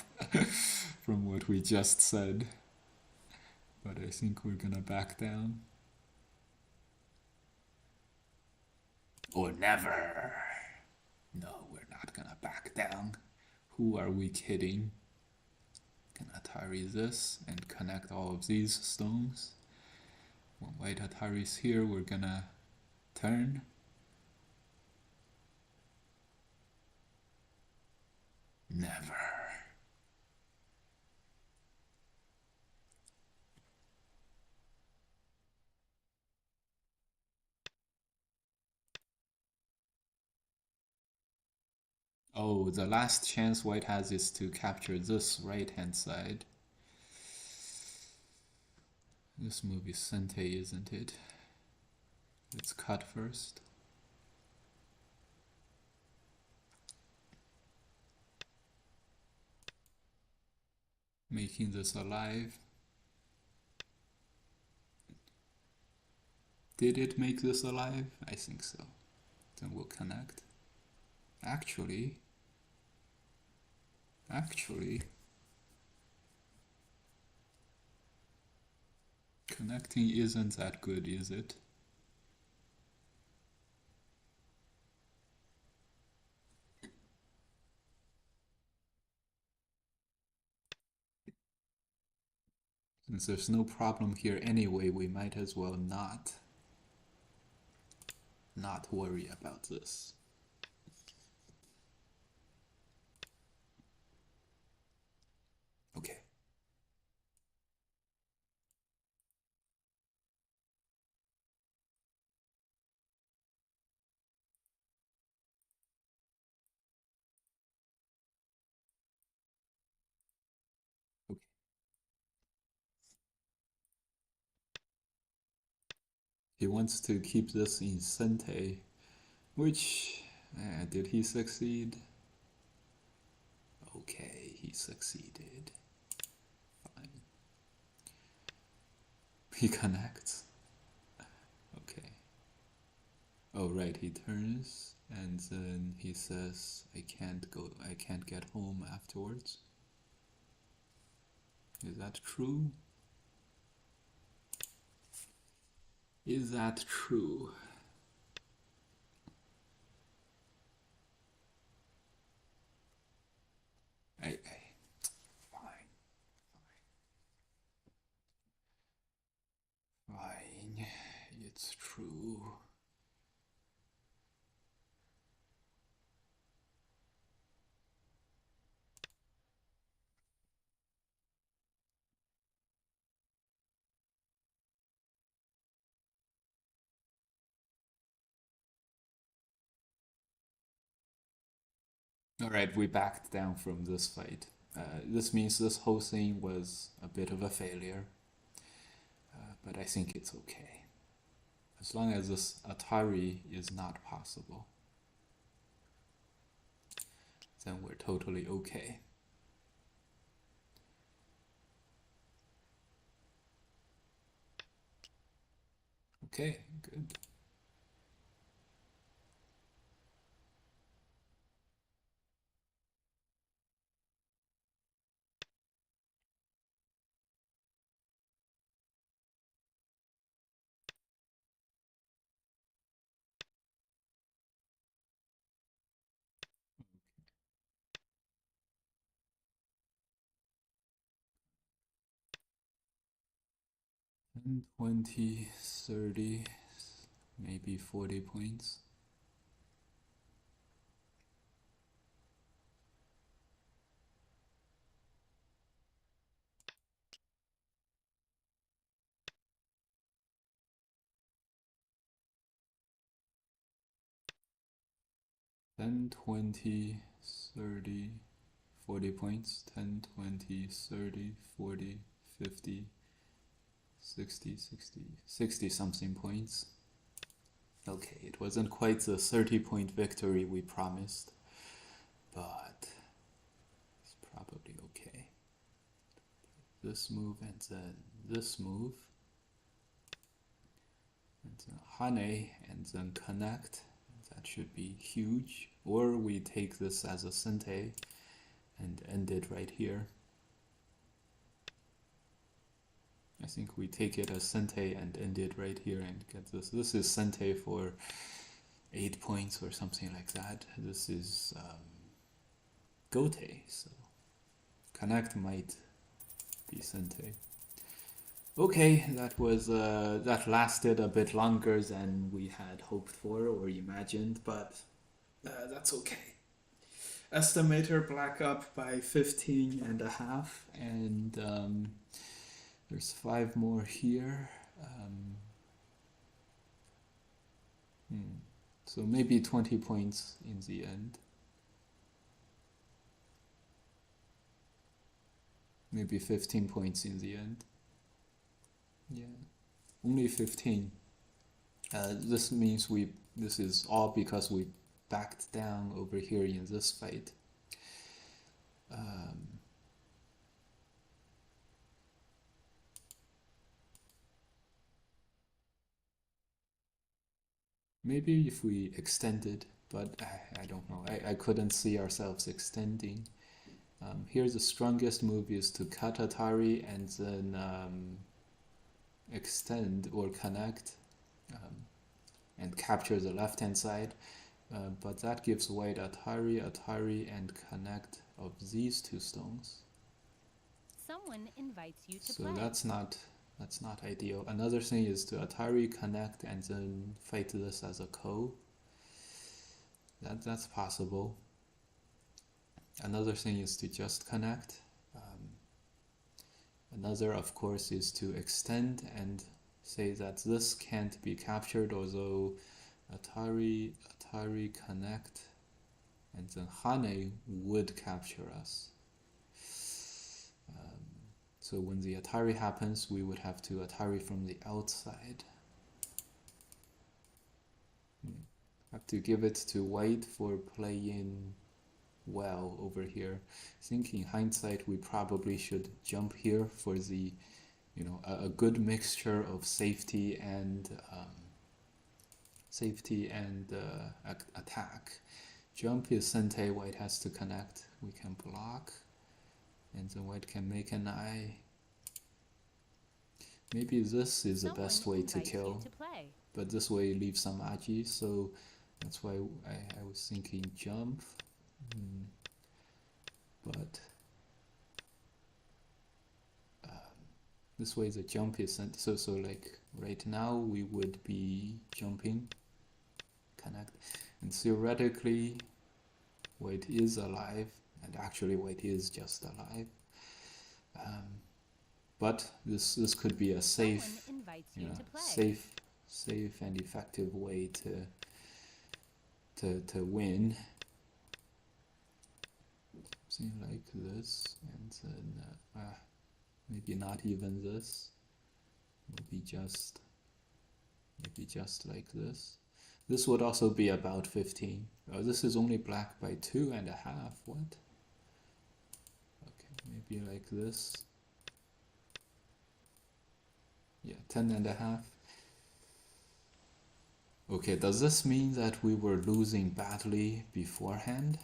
Speaker 2: from what we just said, but I think we're gonna back down. Or never. No, we're not gonna back down. Who are we kidding? Gonna Atari this and connect all of these stones. When White Atari's here, we're gonna turn. Never. Oh, the last chance White has is to capture this right-hand side. This move is Sente, isn't it? Let's cut first. Making this alive. Did it make this alive? I think so. Then we'll connect. Actually, connecting isn't that good, is it? Since there's no problem here anyway, we might as well not worry about this. Okay. Okay. He wants to keep this in Sente, which, did he succeed? Okay, he succeeded. Fine. He connects. Okay. Oh, right, he turns and then he says, I can't get home afterwards. Is that true? Is that true? Fine, fine. It's true. Alright, we backed down from this fight. This means this whole thing was a bit of a failure, but I think it's okay. As long as this Atari is not possible, then we're totally okay. Okay, good. And 20, 30, maybe 40 points. Then 20, 30, 40 points. 10, 20, 30, 40, 50, 60, 60, 60 something points. Okay, it wasn't quite the 30-point victory we promised, but it's probably okay. This move and then this move, and then Hane, and then connect. That should be huge. Or we take this as a Sente and end it right here. I think we take it as Sente and end it right here and get this. This is Sente for 8 points or something like that. This is Gote, so connect might be Sente. Okay, that lasted a bit longer than we had hoped for or imagined, but that's okay. Estimator black up by 15 and a half, and there's 5 more here. So maybe 20 points in the end. Maybe 15 points in the end. Yeah, only 15. This means this is all because we backed down over here in this fight. Maybe if we extended, but I don't know. I couldn't see ourselves extending. Here the strongest move is to cut Atari and then extend or connect and capture the left hand side. But that gives white Atari, and connect of these 2 stones.
Speaker 1: Someone invites you to
Speaker 2: So
Speaker 1: play.
Speaker 2: that's not ideal. Another thing is to Atari connect and then fight this as a ko. That's possible. Another thing is to just connect. Another, of course, is to extend and say that this can't be captured, although Atari connect, and then Hane would capture us. So when the Atari happens, we would have to Atari from the outside. to give it to white for playing well over here. I think in hindsight we probably should jump here for the, you know, a good mixture of safety and attack. Jump is Sente, white has to connect. We can block, and then white can make an eye. Maybe this is the best way to kill, but this way leaves some agi, so that's why I was thinking jump. But this way the jump is sent, so like right now we would be jumping, connect, and theoretically white is alive, and actually white is just alive. But this could be a safe, you know, safe and effective way to win. Something like this, and then maybe not even this. Maybe just like this. This would also be about 15. Oh, this is only black by 2.5. What? Okay, maybe like this. Yeah, 10.5. Okay, does this mean that we were losing badly beforehand?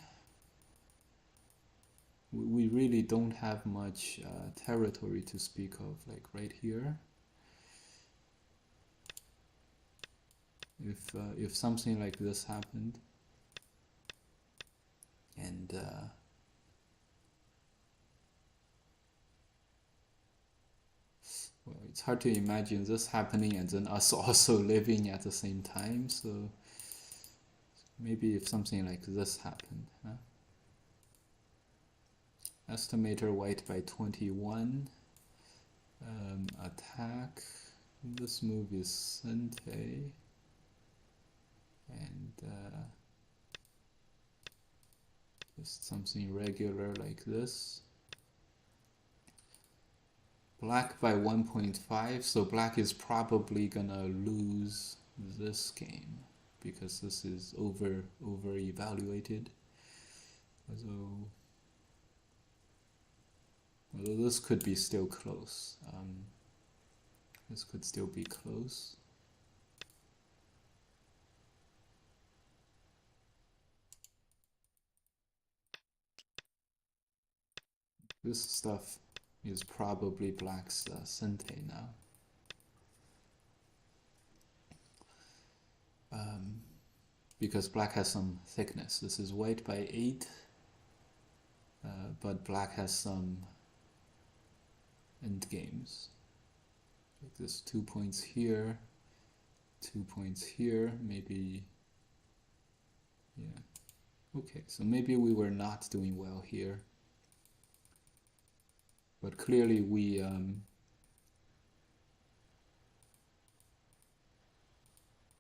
Speaker 2: We really don't have much territory to speak of, like right here. If something like this happened, and well, it's hard to imagine this happening and then us also living at the same time. So maybe if something like this happened, huh? Estimator white by 21. Attack. This move is Sente. And just something regular like this. Black by 1.5, so black is probably gonna lose this game because this is over evaluated. Although this could be still close. This could still be close. This stuff is probably black's Sente now. Because black has some thickness. This is white by 8, but black has some end games. Like this 2 points here, 2 points here, maybe, yeah. Okay, so maybe we were not doing well here. But clearly we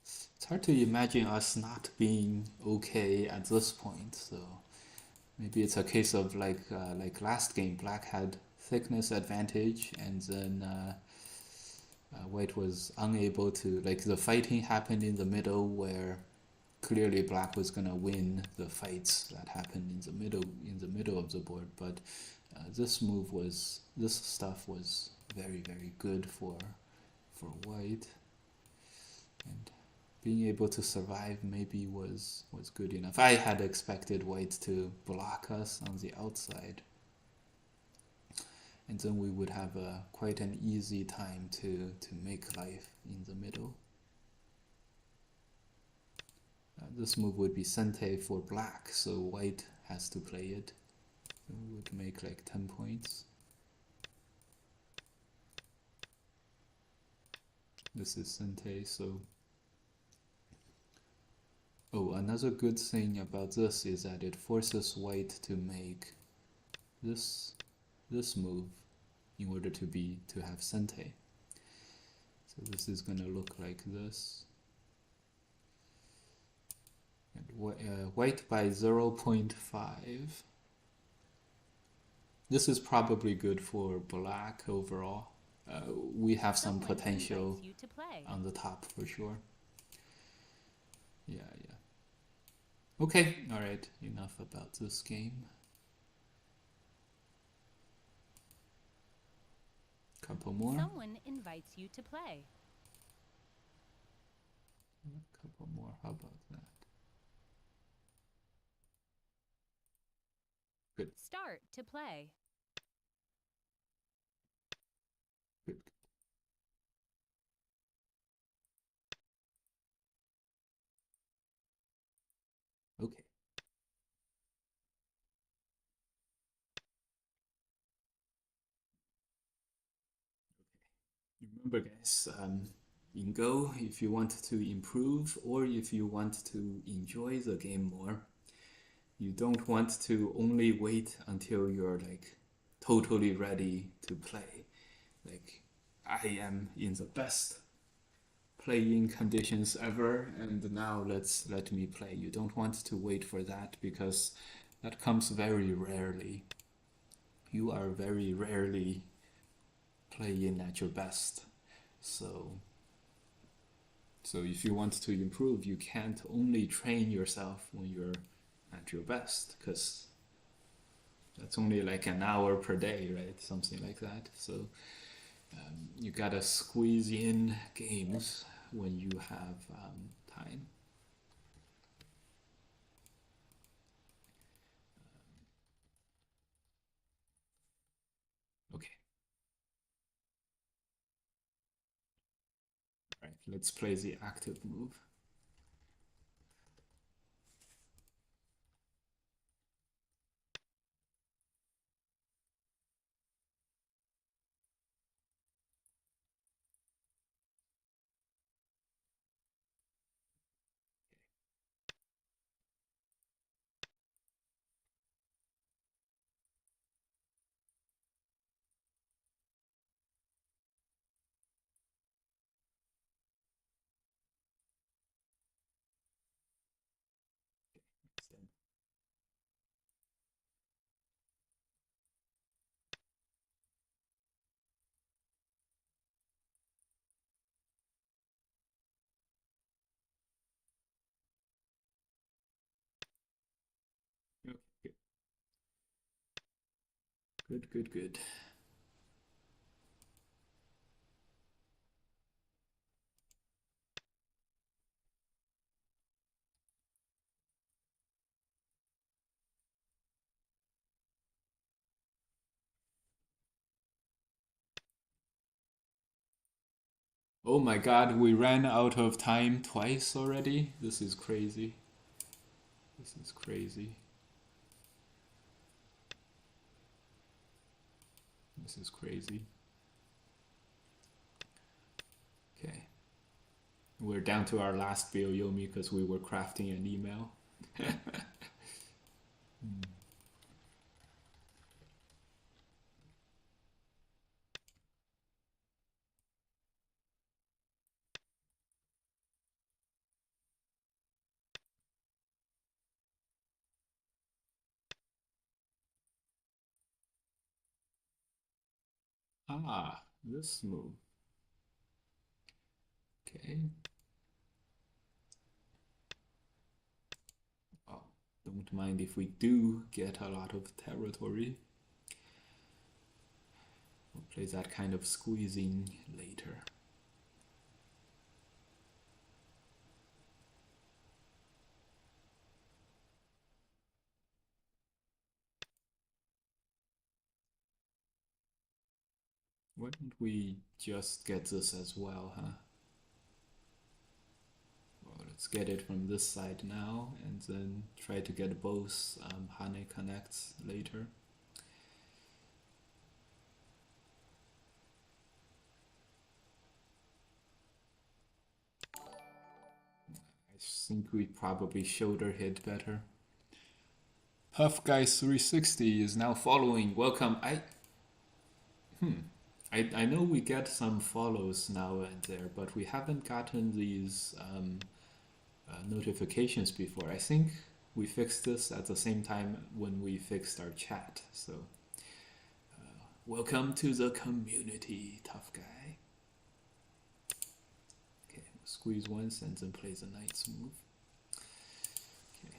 Speaker 2: it's hard to imagine us not being okay at this point. So maybe it's a case of like last game, black had thickness advantage, and then white was unable to, like, the fighting happened in the middle where clearly black was gonna win the fights that happened in the middle of the board, but this stuff was very, very good for white, and being able to survive maybe was good enough. I had expected white to block us on the outside, and then we would have quite an easy time to make life in the middle. This move would be Sente for black, so white has to play it. So we would make like 10 points. This is Sente, so... Oh, another good thing about this is that it forces white to make this move in order to have Sente. So this is gonna look like this. And white by 0.5. This is probably good for black overall. We have some potential on the top for sure. Yeah. Okay, alright, enough about this game. Couple more.
Speaker 1: Someone invites you to play.
Speaker 2: Couple more, how about that? Good.
Speaker 1: Start to play.
Speaker 2: Good. Okay. Remember, guys, in Go, if you want to improve or if you want to enjoy the game more, you don't want to only wait until you're like totally ready to play. Like, I am in the best playing conditions ever, and now let me play. You don't want to wait for that because that comes very rarely. You are very rarely playing at your best. So if you want to improve, you can't only train yourself when you're at your best, because that's only like an hour per day, right? Something like that. So you gotta squeeze in games when you have time. Okay. Right, let's play the active move. Okay, good, good, good. Oh my god, we ran out of time twice already? This is crazy. This is crazy. This is crazy. Okay. We're down to our last Byoyomi because we were crafting an email. Ah, this move. Okay. Oh, don't mind if we do get a lot of territory. We'll play that kind of squeezing later. Why don't we just get this as well, huh? Well, let's get it from this side now, and then try to get both Hane connects later. I think we probably shoulder hit better. Huff Guys 360 is now following. Welcome. I know we get some follows now and there, but we haven't gotten these notifications before. I think we fixed this at the same time when we fixed our chat. So welcome to the community, tough guy. Okay, we'll squeeze once and then play the knight's move. Okay.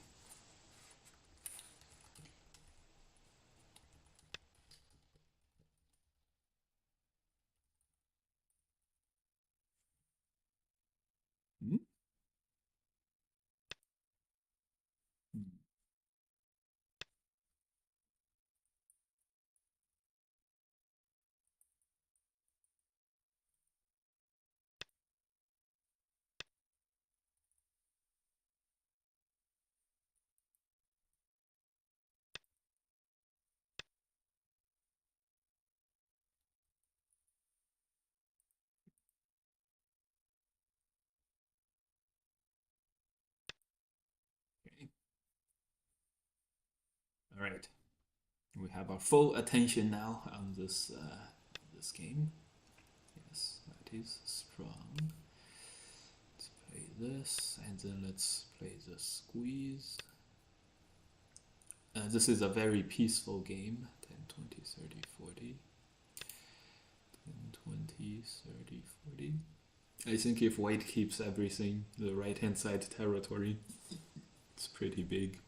Speaker 2: right. We have our full attention now on this game. Yes, that is strong. Let's play this, and then let's play the squeeze. This is a very peaceful game. 10, 20, 30, 40. 10, 20, 30, 40. I think if white keeps everything, the right hand side territory, it's pretty big.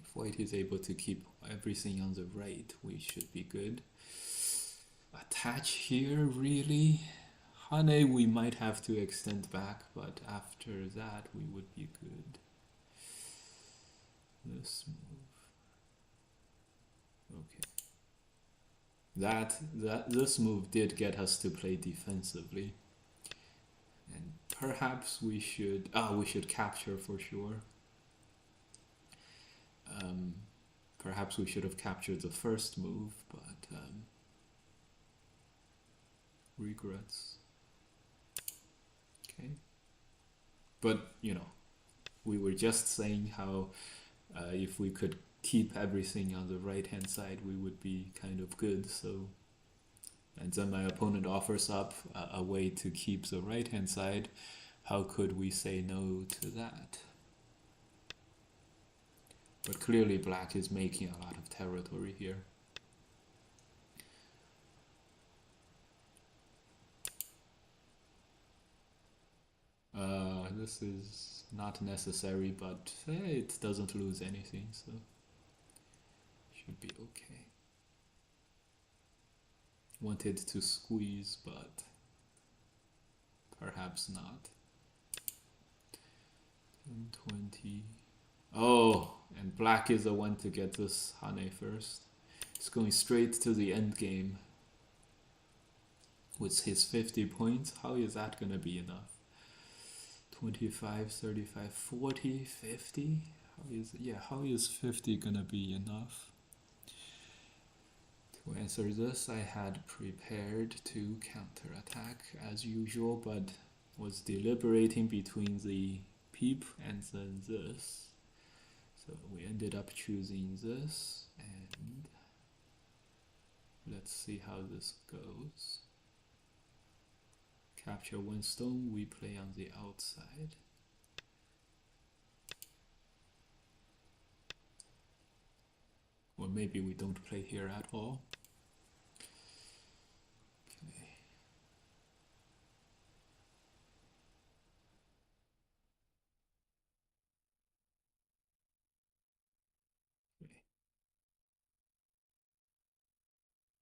Speaker 2: If white is able to keep everything on the right, we should be good. Attach here, really? Hane we might have to extend back, but after that we would be good. This move. Okay. This move did get us to play defensively. And perhaps we should capture for sure. Perhaps we should have captured the first move, but regrets. Okay. But, you know, we were just saying how if we could keep everything on the right hand side, we would be kind of good. So, and then my opponent offers up a way to keep the right hand side. How could we say no to that? But clearly black is making a lot of territory here. This is not necessary, but it doesn't lose anything, so should be okay. Wanted to squeeze, but perhaps not. 10, 20. Oh, and black is the one to get this Hane first. It's going straight to the end game with his 50 points. How is that going to be enough? 25, 35, 40, 50? How is 50 going to be enough? To answer this, I had prepared to counterattack as usual, but was deliberating between the peep and then this. So we ended up choosing this, and let's see how this goes. Capture one stone, we play on the outside. Or maybe we don't play here at all.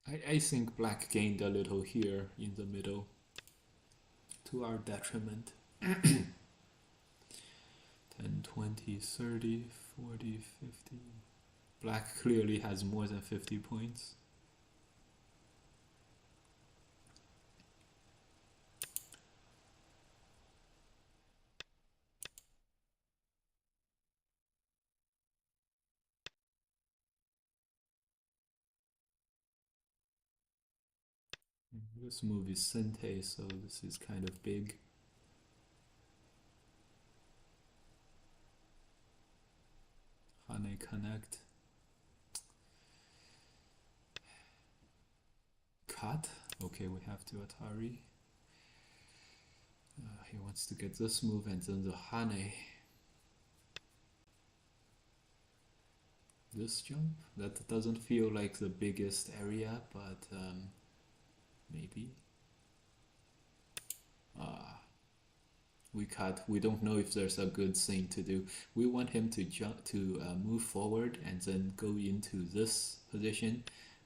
Speaker 2: Okay. I think black gained a little here in the middle to our detriment. 10, 20, 30, 40, 50. Black clearly has more than 50 points. This move is Sente, so this is kind of big. Hane connect. Cut. Okay, we have to Atari. He wants to get this move and then the Hane. This jump? That doesn't feel like the biggest area, but maybe. We cut. We don't know if there's a good thing to do. We want him to jump to move forward and then go into this position.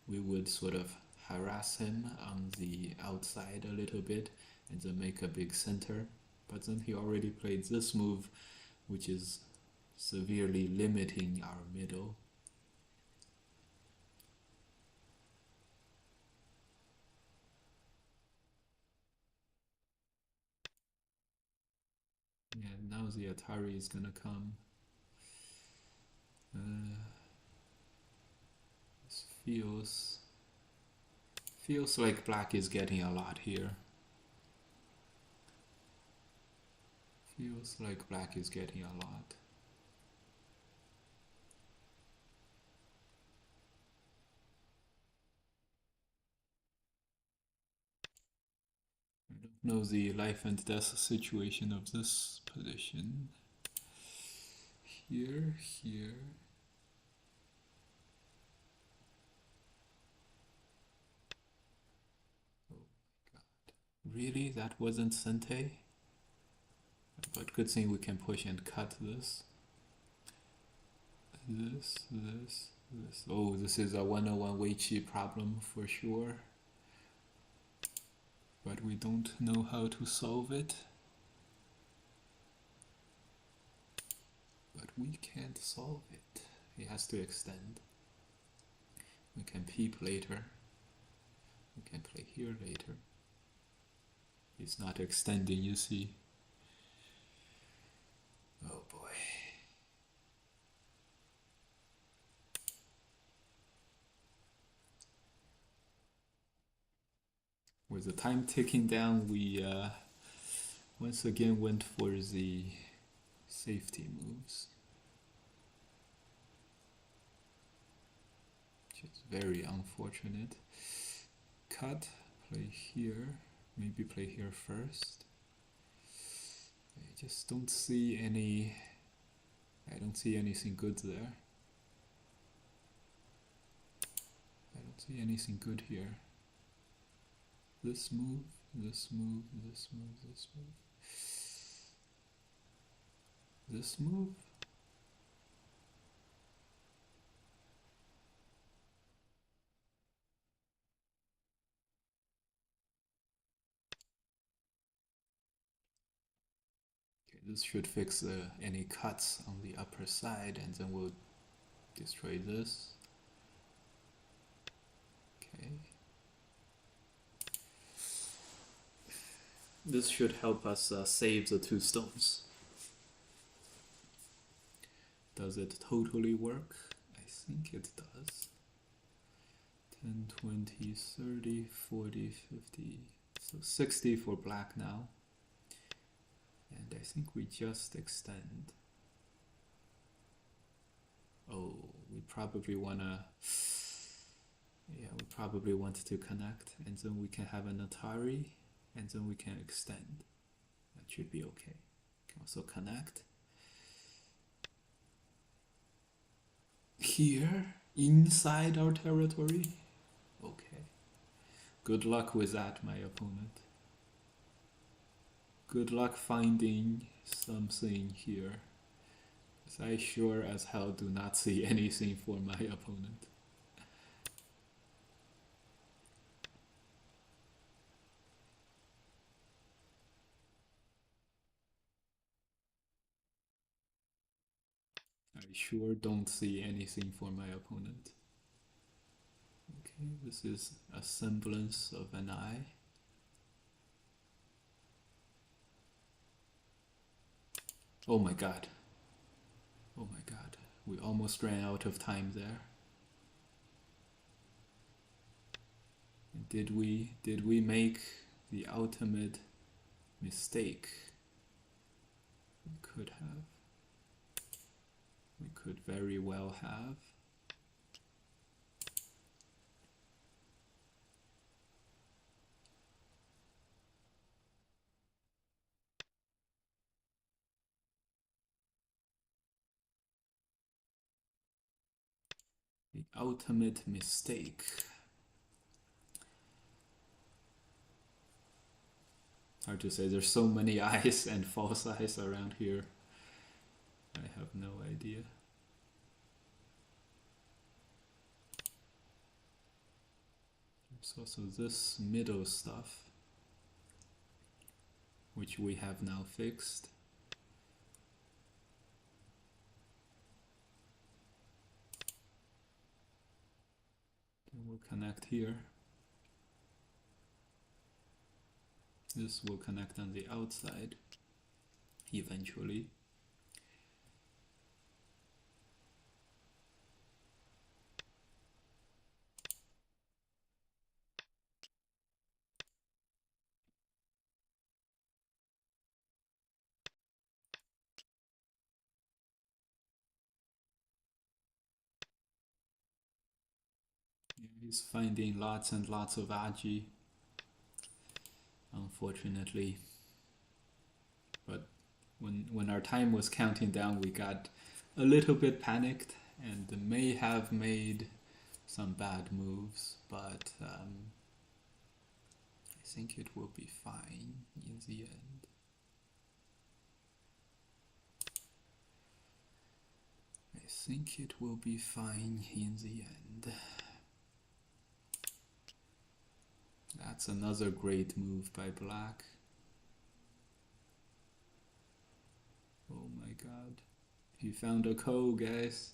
Speaker 2: We would sort of harass him on the outside a little bit and then make a big center. But then he already played this move, which is severely limiting our middle. Yeah, now the Atari is gonna come. This feels like black is getting a lot here. Feels like black is getting a lot. know the life and death situation of this position. Here, here. Oh my god. Really? That wasn't Sente? But good thing we can push and cut this. This. Oh, this is a 101 Weiqi problem for sure. But we don't know how to solve it. But we can't solve it. It has to extend. We can peep later. We can play here later. It's not extending, you see. Oh boy. With the time ticking down, we once again went for the safety moves. Which is very unfortunate. Cut, play here, maybe play here first. I just don't see any, I don't see anything good there. I don't see anything good here. This move, this move, this move, this move. This move? Okay, this should fix any cuts on the upper side, and then we'll destroy this. Okay. This should help us save the 2 stones. Does it totally work? I think it does. 10, 20, 30, 40, 50. So 60 for black now. And I think we just extend. Oh, we probably wanna... Yeah, we probably want to connect. And then we can have an Atari. And then we can extend. That should be okay. We can also connect. Here, inside our territory. Okay. Good luck with that, my opponent. Good luck finding something here. Because I sure as hell do not see anything for my opponent. I sure don't see anything for my opponent. Okay, this is a semblance of an eye. Oh my god. Oh my god. We almost ran out of time there. Did we make the ultimate mistake? We could have. We could very well have. The ultimate mistake. Hard to say, there's so many eyes and false eyes around here. I have no idea. There's also this middle stuff, which we have now fixed. Then we'll connect here. This will connect on the outside, eventually. Yeah, he's finding lots and lots of Aji. unfortunately. But when our time was counting down, we got a little bit panicked and may have made some bad moves, but I think it will be fine in the end. I think it will be fine in the end. That's another great move by black. Oh my god. He found a ko, guys.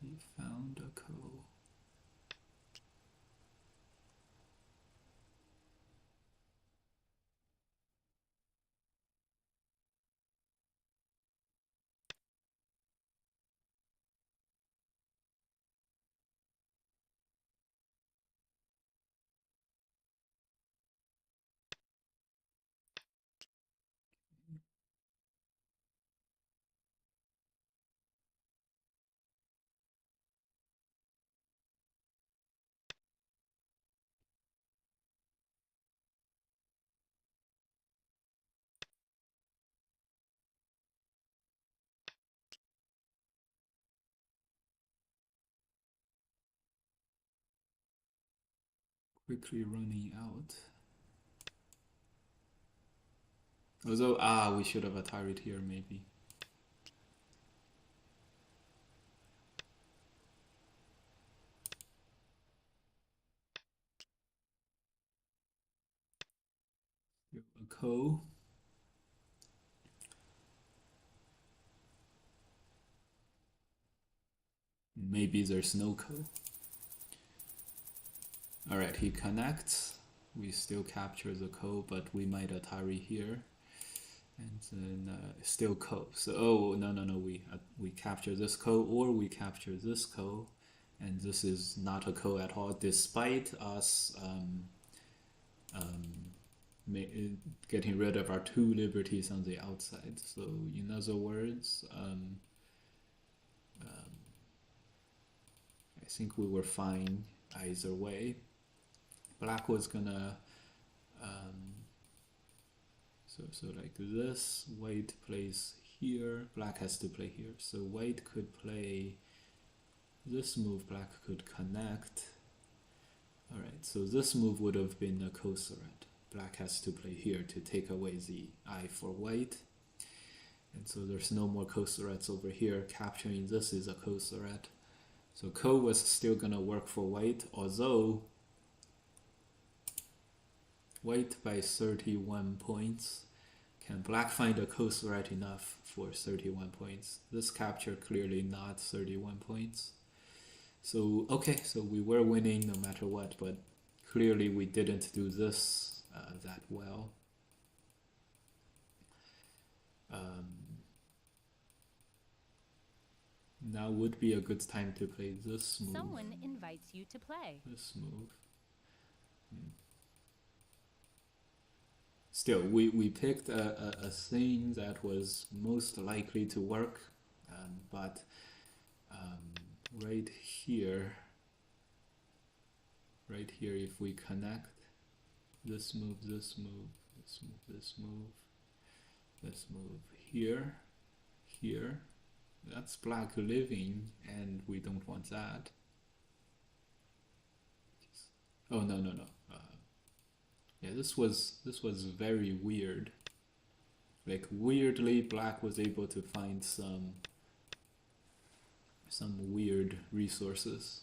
Speaker 2: He found a ko. Quickly running out. Although, we should have Atari'd here maybe. A ko. Maybe there's no ko. Alright, he connects. We still capture the ko, but we might Atari here. And then still ko. So, oh, no, we capture this ko, or we capture this ko. And this is not a ko at all, despite us getting rid of our two liberties on the outside. So, in other words, I think we were fine either way. Black was gonna so like this, white plays here, black has to play here. So white could play this move, black could connect. Alright, so this move would have been a ko threat. Black has to play here to take away the eye for white. And so there's no more ko threats over here. Capturing this is a ko threat. So ko was still gonna work for white, although white by 31 points. Can black find a ko threat enough for 31 points? This capture clearly not 31 points. So, okay, so we were winning no matter what, but clearly we didn't do this that well. Now would be a good time to play this move.
Speaker 1: Someone invites you to play.
Speaker 2: This move. Still, we picked a thing that was most likely to work, but right here, if we connect this move, this move, this move, this move, this move, here, that's black living, and we don't want that. Oh, no. Yeah, this was very weird. Like, weirdly, black was able to find some weird resources.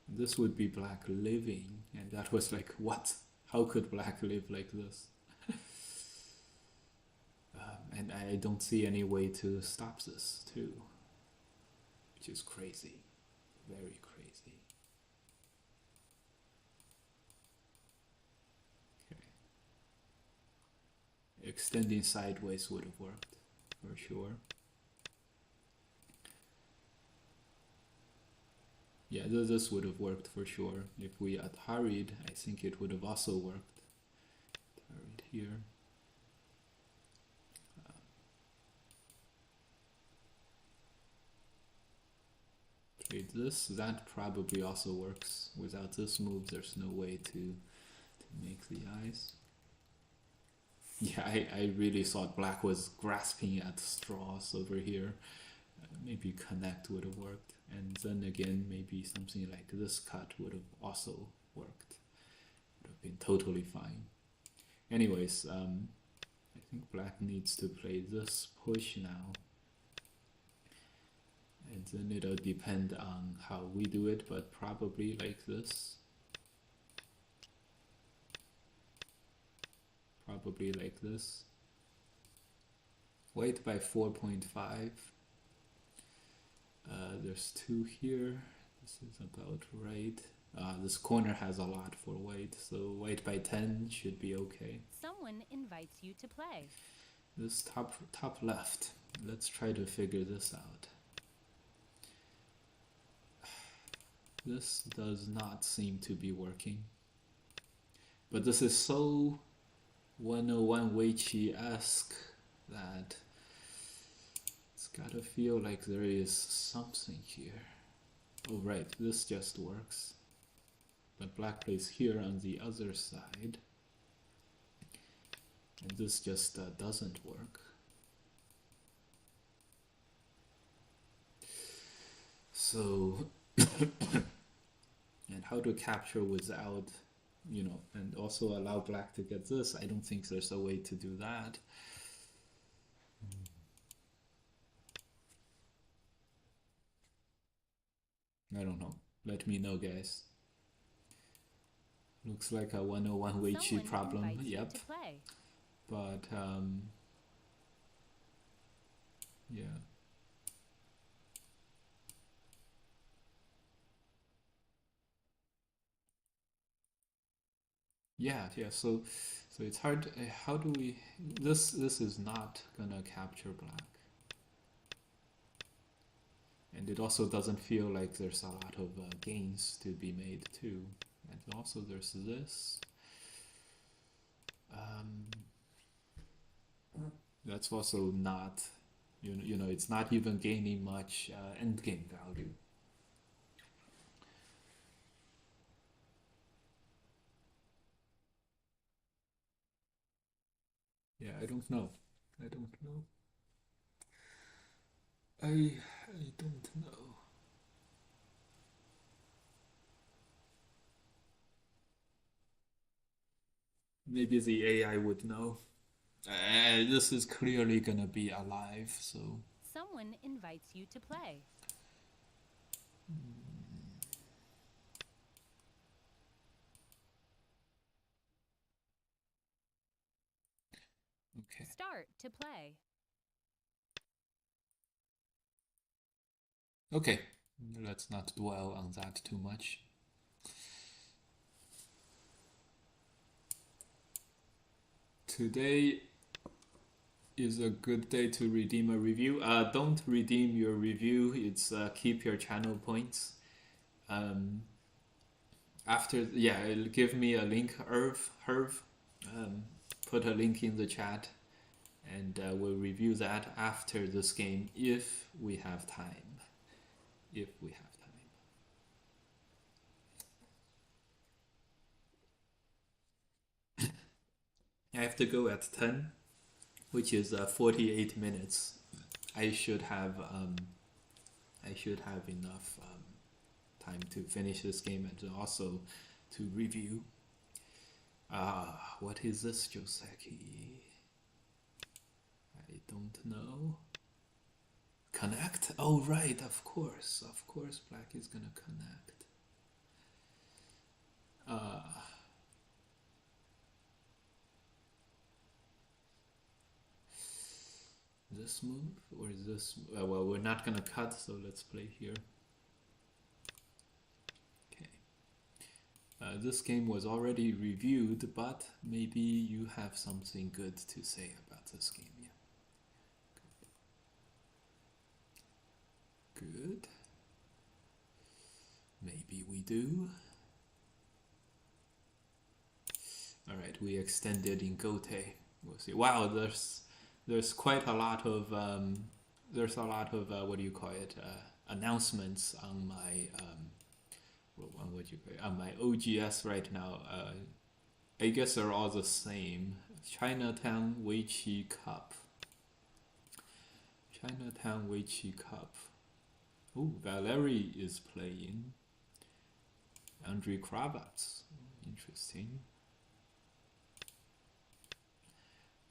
Speaker 2: This would be black living, and that was like, what? How could black live like this? And I don't see any way to stop this, too. Which is crazy. Very crazy. Okay. Extending sideways would have worked, for sure. Yeah, this would have worked for sure. If we had hurried, I think it would have also worked. Hurried here. Trade this. That probably also works. Without this move, there's no way to make the eyes. Yeah, I really thought black was grasping at straws over here. Maybe connect would have worked. And then again, maybe something like this cut would have also worked. Would have been totally fine. Anyways, I think black needs to play this push now. And then it'll depend on how we do it, but probably like this. Probably like this. Weight by 4.5. There's 2 here. This is about right. This corner has a lot for weight, so weight by 10 should be okay.
Speaker 1: Someone invites you to play.
Speaker 2: This top left. Let's try to figure this out. This does not seem to be working. But this is so 101 Weiqi-esque that it's gotta feel like there is something here. Oh right, this just works. But black plays here on the other side. And this just doesn't work. So, and how to capture without, and also allow black to get this. I don't think there's a way to do that. I don't know. Let me know, guys. Looks like a 101 Weiqi problem. Yep. But, yeah. Yeah, so it's hard. How do we? This is not gonna capture black, and it also doesn't feel like there's a lot of gains to be made too. And also there's this. That's also not, it's not even gaining much endgame value. Yeah, I don't know. I don't know. I don't know. Maybe the AI would know. This is clearly gonna be alive, so.
Speaker 1: Someone invites you to play.
Speaker 2: Okay.
Speaker 1: Start to play.
Speaker 2: Okay, let's not dwell on that too much. Today is a good day to redeem a review. Don't redeem your review. It's keep your channel points. After, it'll give me a link, Herv. Put a link in the chat, and we'll review that after this game if we have time. If we have time. I have to go at 10, which is 48 minutes. I should have enough time to finish this game and also to review. What is this, Joseki? I don't know. Connect? Oh right, of course black is gonna connect. This move or is this? Well, we're not gonna cut, so let's play here. Okay. This game was already reviewed, but maybe you have something good to say about this game. Yeah. Good. Maybe we do. All right, we extended in Gote. We'll see. Wow, there's quite a lot of what do you call it? announcements on my on my OGS right now. I guess they're all the same. Chinatown Weiqi Cup. Chinatown Weiqi Cup. Oh, Valerie is playing. Andrei Kravats. Interesting.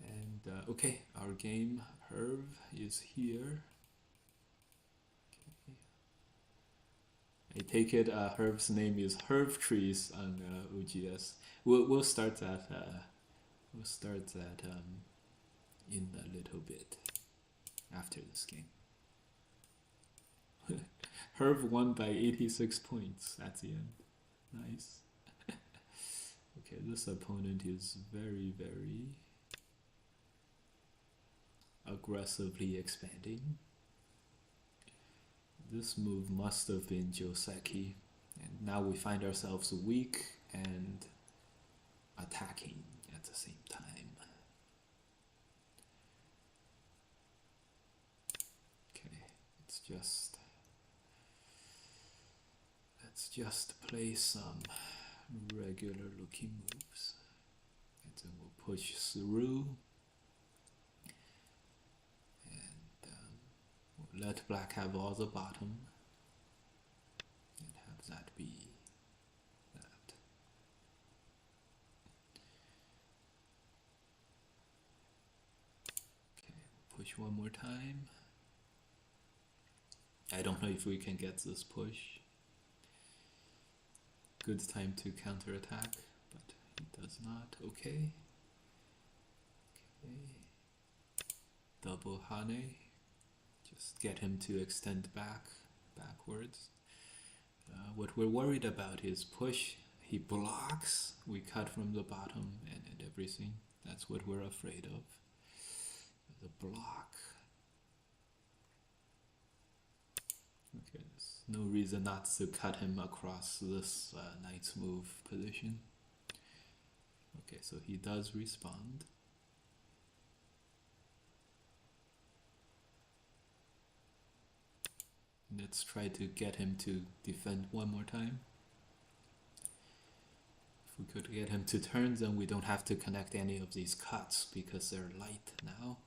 Speaker 2: And okay, our game Herb is here. Okay. I take it Herb's name is Herb Trees on OGS. We'll start that. We'll start that in a little bit after this game. Herb won by 86 points at the end. Nice. Okay, this opponent is very, very aggressively expanding. This move must have been Joseki, and now we find ourselves weak and attacking at the same time. Okay, let's just play some regular looking moves, and then we'll push through. Let black have all the bottom and have that be that. Okay, push one more time. I don't know if we can get this push. Good time to counterattack, but he does not. Okay. Okay. Double Hane. Just get him to extend backwards. What we're worried about is push. He blocks. We cut from the bottom and everything. That's what we're afraid of. The block. Okay, there's no reason not to cut him across this knight's move position. Okay, so he does respond. Let's try to get him to defend one more time. If we could get him to turn, then we don't have to connect any of these cuts because they're light now.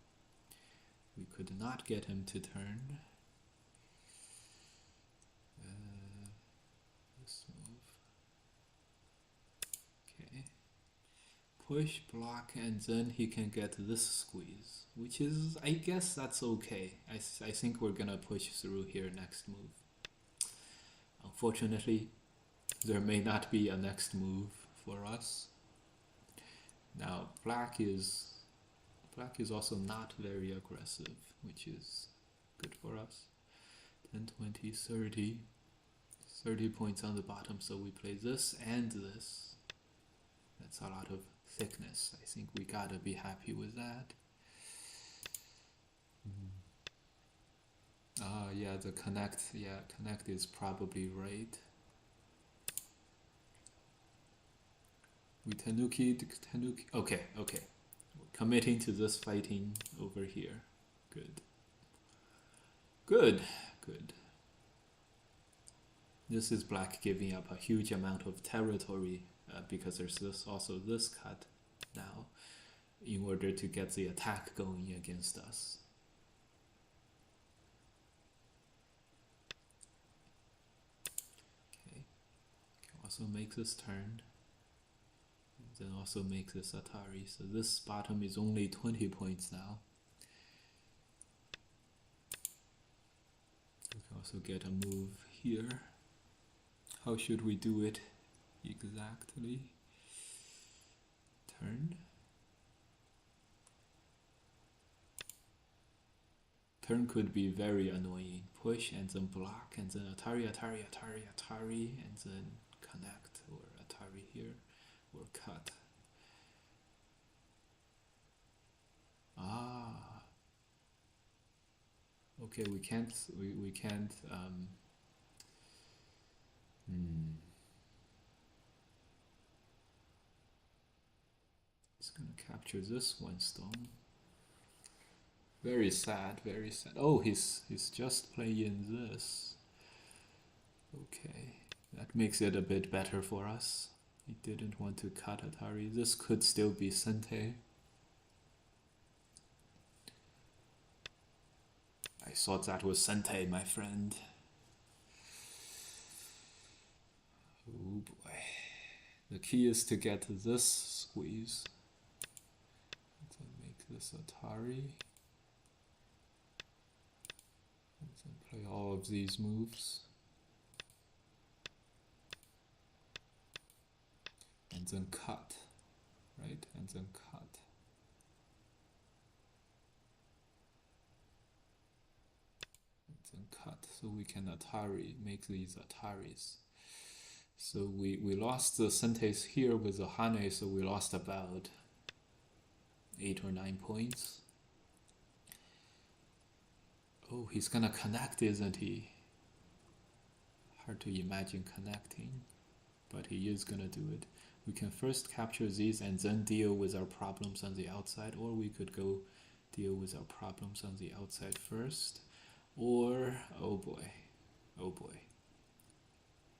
Speaker 2: We could not get him to turn. This move. Okay. Push, block, and then he can get this squeeze, which is, I guess that's okay. I think we're gonna push through here next move. Unfortunately, there may not be a next move for us. Now, black is also not very aggressive, which is good for us. 10, 20, 30. 30 points on the bottom, so we play this and this. That's a lot of thickness. I think we gotta be happy with that. Yeah, the connect is probably right. We tanuki, okay. We're committing to this fighting over here. Good. This is black giving up a huge amount of territory because there's also this cut now in order to get the attack going against us. Okay, also make this turn, then also make this Atari. So this bottom is only 20 points now. We can also get a move here. How should we do it exactly? Turn. Turn could be very annoying. Push and then block and then Atari, and then connect, or Atari here, or cut. Okay, we can't. It's gonna capture this one stone. Very sad, very sad. Oh, he's just playing this. Okay, that makes it a bit better for us. He didn't want to cut Atari. This could still be Sente. I thought that was Sente, my friend. Oh boy. The key is to get this squeeze. So make this Atari. And then play all of these moves. And then cut. Right? And then cut. And then cut. So we can Atari, make these Ataris. So we lost the Sentes here with the Hane, so we lost about 8 or 9 points. Oh, he's gonna connect, isn't he? Hard to imagine connecting, but he is gonna do it. We can first capture these and then deal with our problems on the outside, or we could go deal with our problems on the outside first. Or, oh boy, oh boy.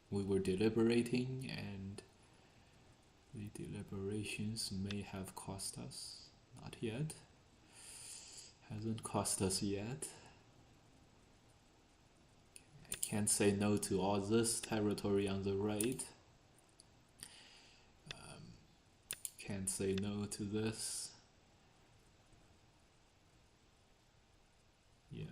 Speaker 2: We were deliberating and the deliberations may have cost us. Not yet. Hasn't cost us yet. I can't say no to all this territory on the right. Can't say no to this. Yeah.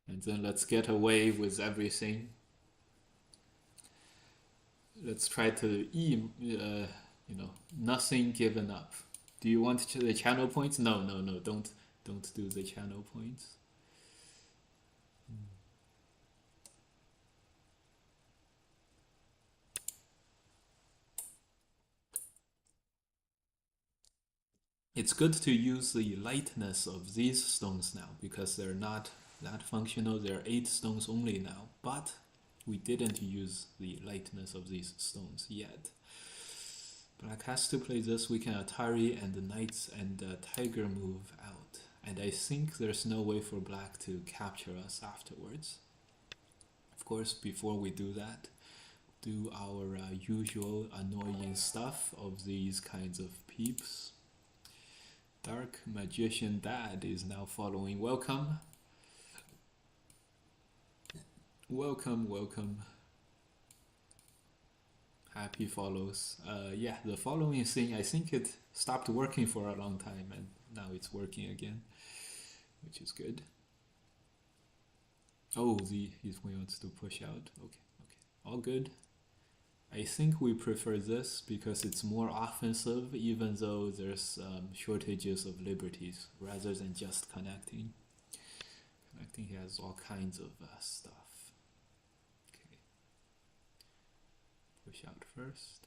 Speaker 2: And then let's get away with everything. Let's try to nothing given up. Do you want the channel points? No, don't do the channel points. It's good to use the lightness of these stones now because they're not that functional. They're 8 stones only now, but we didn't use the lightness of these stones yet. Black has to play this. We can Atari and the Knights and the Tiger move out. And I think there's no way for Black to capture us afterwards. Of course, before we do that, do our usual annoying stuff of these kinds of peeps. Dark Magician Dad is now following. Welcome. Welcome. Happy follows. Yeah, the following thing, I think it stopped working for a long time and now it's working again, which is good. Oh, he wants to push out. Okay, all good. I think we prefer this because it's more offensive, even though there's shortages of liberties, rather than just connecting. Connecting has all kinds of stuff. Okay. Push out first.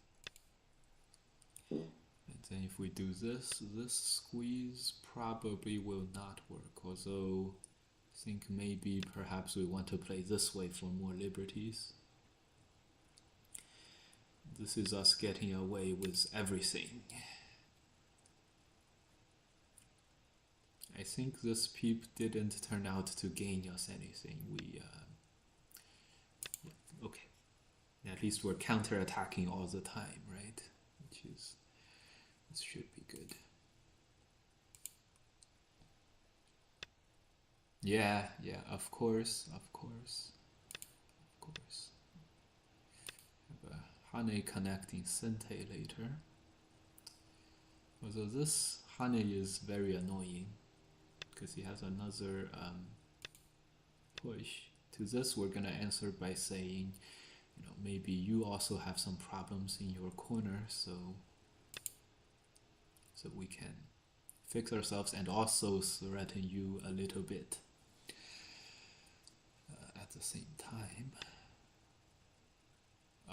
Speaker 2: And then if we do this, this squeeze probably will not work, although I think maybe perhaps we want to play this way for more liberties. This is us getting away with everything. I think this peep didn't turn out to gain us anything. Okay. At least we're counter-attacking all the time, right? This should be good. Yeah, of course. Hane connecting Sente later. Although this Hane is very annoying because he has another push. To this we're gonna answer by saying, maybe you also have some problems in your corner, so we can fix ourselves and also threaten you a little bit at the same time.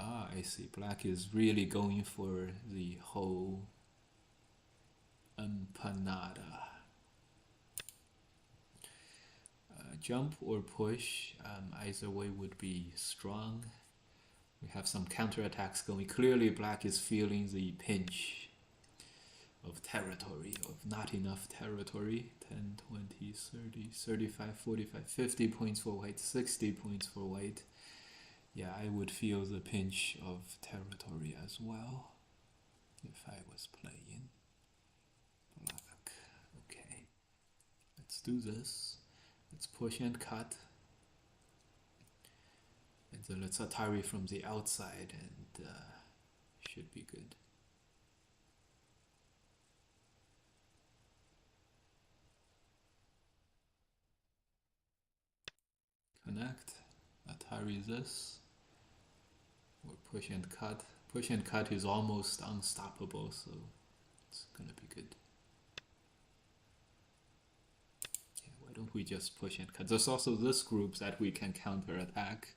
Speaker 2: Ah, I see. Black is really going for the whole empanada. Jump or push, either way would be strong. We have some counterattacks going. Clearly Black is feeling the pinch of territory, of not enough territory. 10, 20, 30, 35, 45, 50 points for white, 60 points for white. Yeah, I would feel the pinch of territory as well if I was playing black. Okay, let's do this. Let's push and cut. And then let's Atari from the outside, and should be good. Connect, Atari this, or push and cut. Push and cut is almost unstoppable, so it's gonna be good. Yeah, why don't we just push and cut? There's also this group that we can counterattack.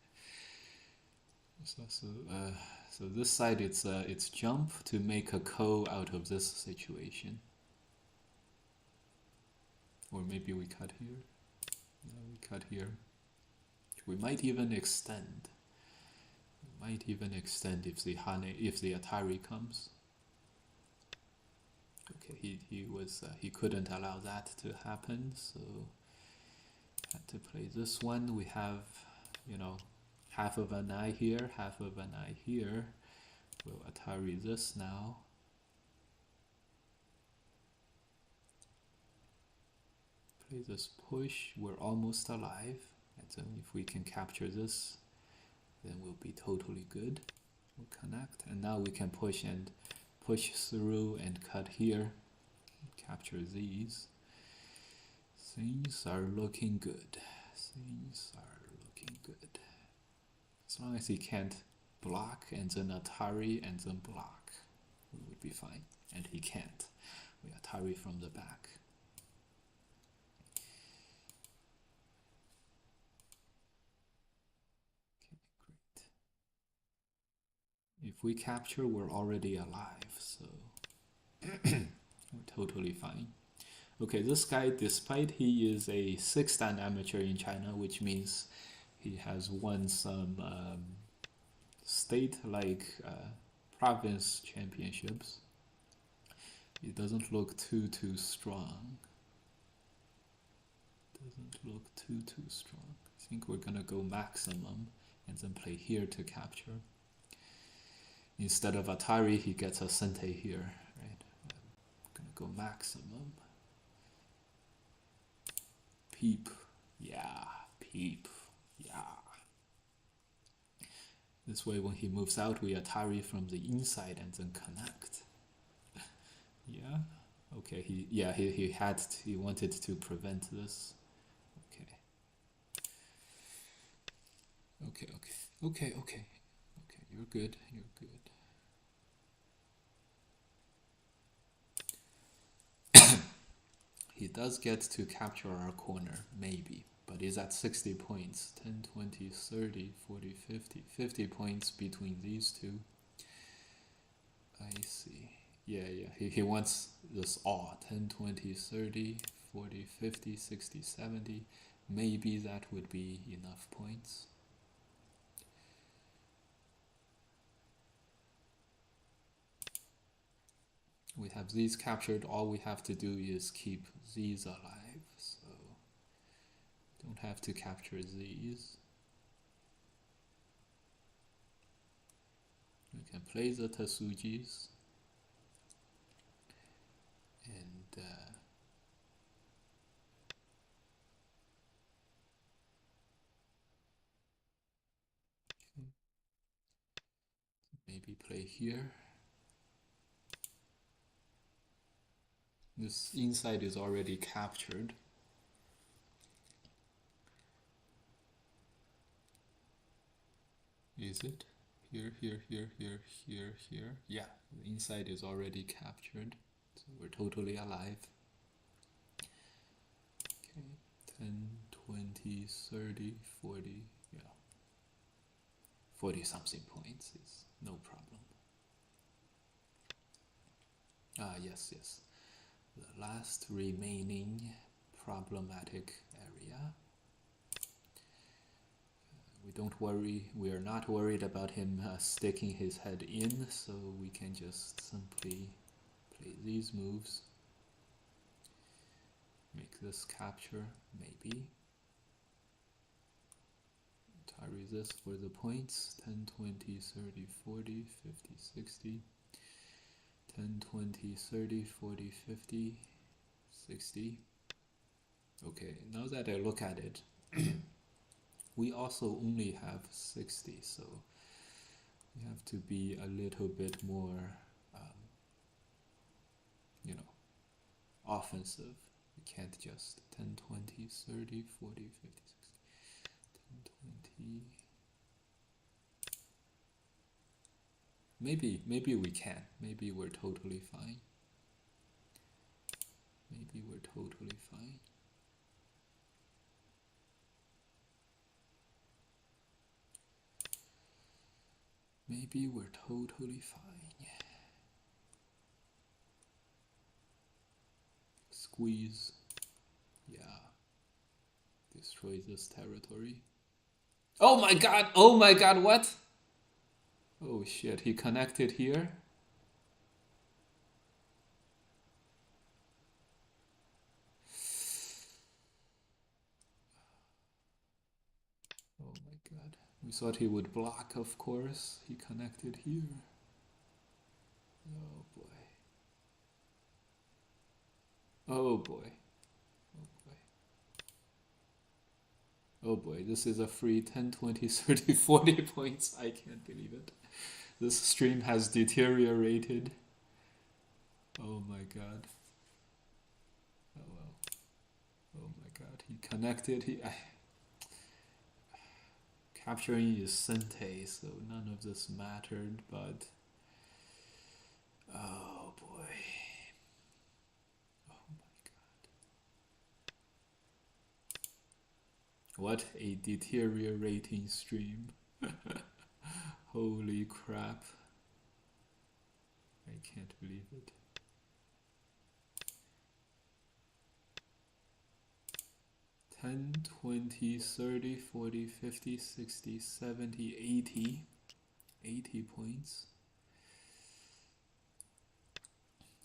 Speaker 2: There's also, so this side it's jump to make a ko out of this situation. Or maybe we cut here. Yeah, we cut here. We might even extend. We might even extend if the Atari comes. Okay, he couldn't allow that to happen, so had to play this one. We have, you know, half of an eye here, half of an eye here. We'll Atari this now. Play this push. We're almost alive. And then if we can capture this, then we'll be totally good. We'll connect, and now we can push through and cut here. Capture these. Things are looking good. Things are looking good. As long as he can't block and then Atari and then block, we would be fine. And he can't. We Atari from the back. If we capture, we're already alive, so we're totally fine. Okay, this guy, despite he is a 6-dan amateur in China, which means he has won some state, like province championships, he doesn't look too strong. Doesn't look too strong. I think we're gonna go maximum and then play here to capture. Instead of Atari, he gets a Sente here, right? I'm gonna go maximum. Peep, yeah, peep, yeah. This way, when he moves out, we Atari from the inside and then connect. Yeah, okay. He wanted to prevent this. Okay. Okay. You're good. You're good. He does get to capture our corner, maybe, but he's at 60 points. 10, 20, 30, 40, 50. 50 points between these two. I see. Yeah. He wants this all. 10, 20, 30, 40, 50, 60, 70. Maybe that would be enough points. We have these captured. All we have to do is keep these alive, so don't have to capture these. We can play the Tasujis and maybe play here. This inside is already captured. Is it? Here. Yeah, the inside is already captured. So we're totally alive. Okay, 10, 20, 30, 40, yeah. 40 something points is no problem. Yes. The last remaining problematic area. We are not worried about him sticking his head in, so we can just simply play these moves, make this capture, maybe. Tarry this for the points, 10, 20, 30, 40, 50, 60. 10, 20, 30, 40, 50, 60. Okay, now that I look at it, we also only have 60, so we have to be a little bit more, you know, offensive. We can't just 10, 20, 30, 40, 50, 60, 10, 20. Maybe we can. Maybe we're totally fine. Maybe we're totally fine. Maybe we're totally fine. Squeeze. Yeah. Destroy this territory. Oh my god! Oh my god, what? Oh shit, he connected here? Oh my god. We thought he would block, of course. He connected here. Oh boy. Oh boy. Oh boy. Oh boy, this is a free 10, 20, 30, 40 points. I can't believe it. This stream has deteriorated. Oh my god. Oh well. Oh my god, he connected. Capturing is Sente, so none of this mattered, but oh boy. Oh my god. What a deteriorating stream. Holy crap. I can't believe it. Ten, 20, 30, 40, 50, 60, 70, 80. 80 points.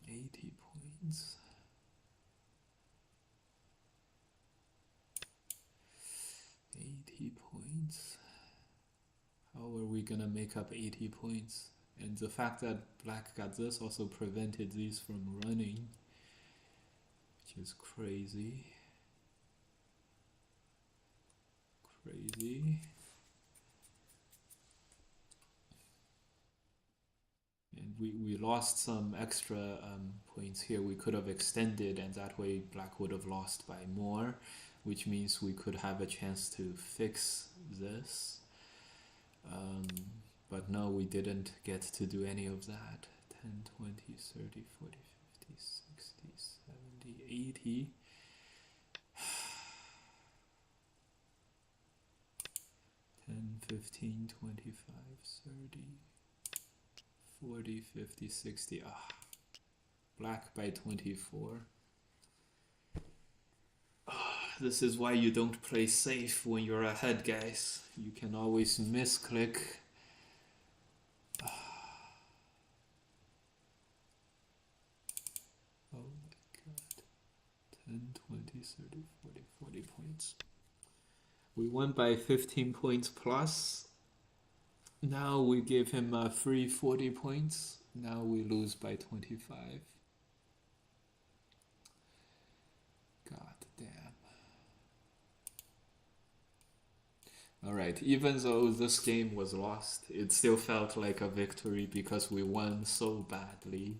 Speaker 2: 80 points. 80 points. How are we gonna make up 80 points? And the fact that black got this also prevented these from running, which is crazy. Crazy. And we lost some extra points here. We could have extended, and that way black would have lost by more, which means we could have a chance to fix this. But no, we didn't get to do any of that. 10, 20, 30, 40, 50, 60, 70, 80. 10, 15, 25, 30, 40, 50, 60. Ah, black by 24. This is why you don't play safe when you're ahead, guys. You can always misclick. Oh my god. 10, 20, 30, 40, 40 points. We won by 15 points plus. Now we give him a free 40 points. Now we lose by 25. God damn. Alright, even though this game was lost, it still felt like a victory because we won so badly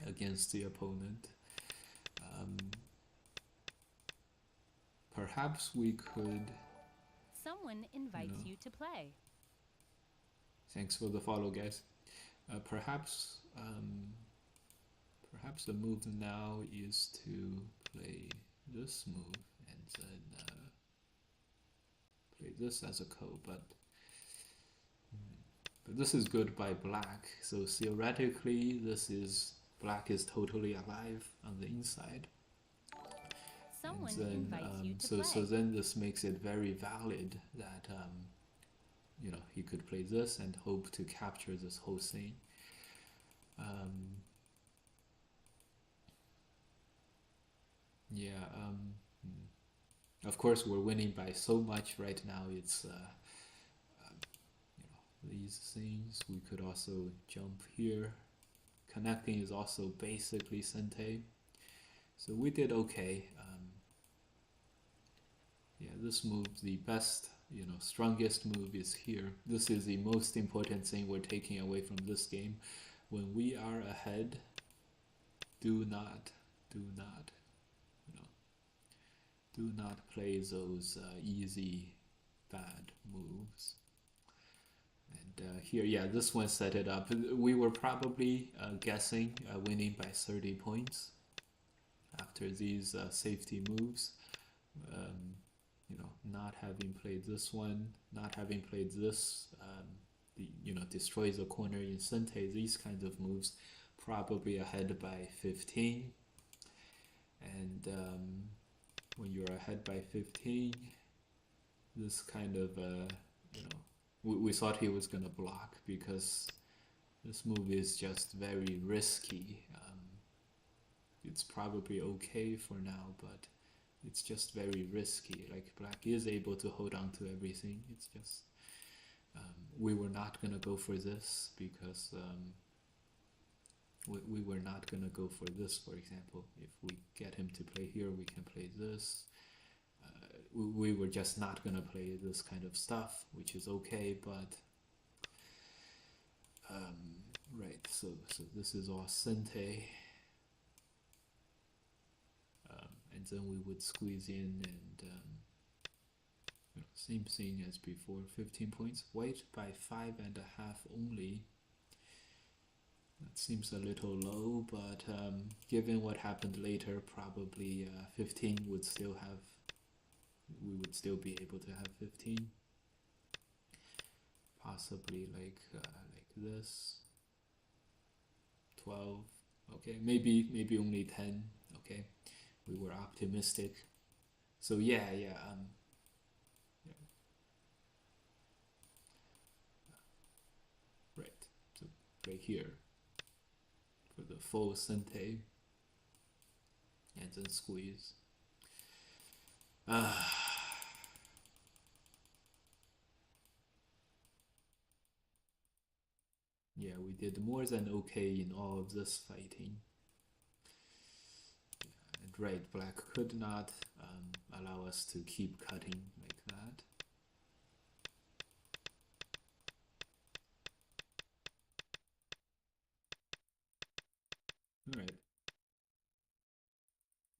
Speaker 2: against the opponent. Perhaps we could...
Speaker 1: Someone invites you to play.
Speaker 2: Thanks for the follow, guys. Perhaps the move now is to play this move and then play this as a co, but this is good by black. So theoretically, black is totally alive on the inside.
Speaker 1: Someone
Speaker 2: and then,
Speaker 1: invites you to play.
Speaker 2: So then this makes it very valid that you know, he could play this and hope to capture this whole thing. Yeah. Of course, we're winning by so much right now. It's you know, these things. We could also jump here. Connecting is also basically Sente. So we did okay. Yeah, this move, the best, strongest move is here. This is the most important thing we're taking away from this game. When we are ahead, do not, you know, do not play those easy, bad moves. And here, yeah, this one set it up. We were probably guessing winning by 30 points after these safety moves. Um, not having played this one, not having played this, destroys a corner in Sente, these kinds of moves, probably ahead by 15. And when you're ahead by 15, this kind of, we thought he was going to block because this move is just very risky. It's probably okay for now, but it's just very risky. Like, black is able to hold on to everything. It's just we were not gonna go for this because we were not gonna go for this. For example, if we get him to play here, we can play this. We were just not gonna play this kind of stuff, which is okay. But right, so this is all Sente. And then we would squeeze in and same thing as before, 15 points. White by 5.5 only. That seems a little low, but given what happened later, probably 15 would still have, we would still be able to have 15. Possibly like this. 12. Okay, maybe only 10. Okay, we were optimistic. So yeah. Right. So right here for the full Sente and then squeeze. Yeah, we did more than okay in all of this fighting. And right, black could not allow us to keep cutting like that. Alright.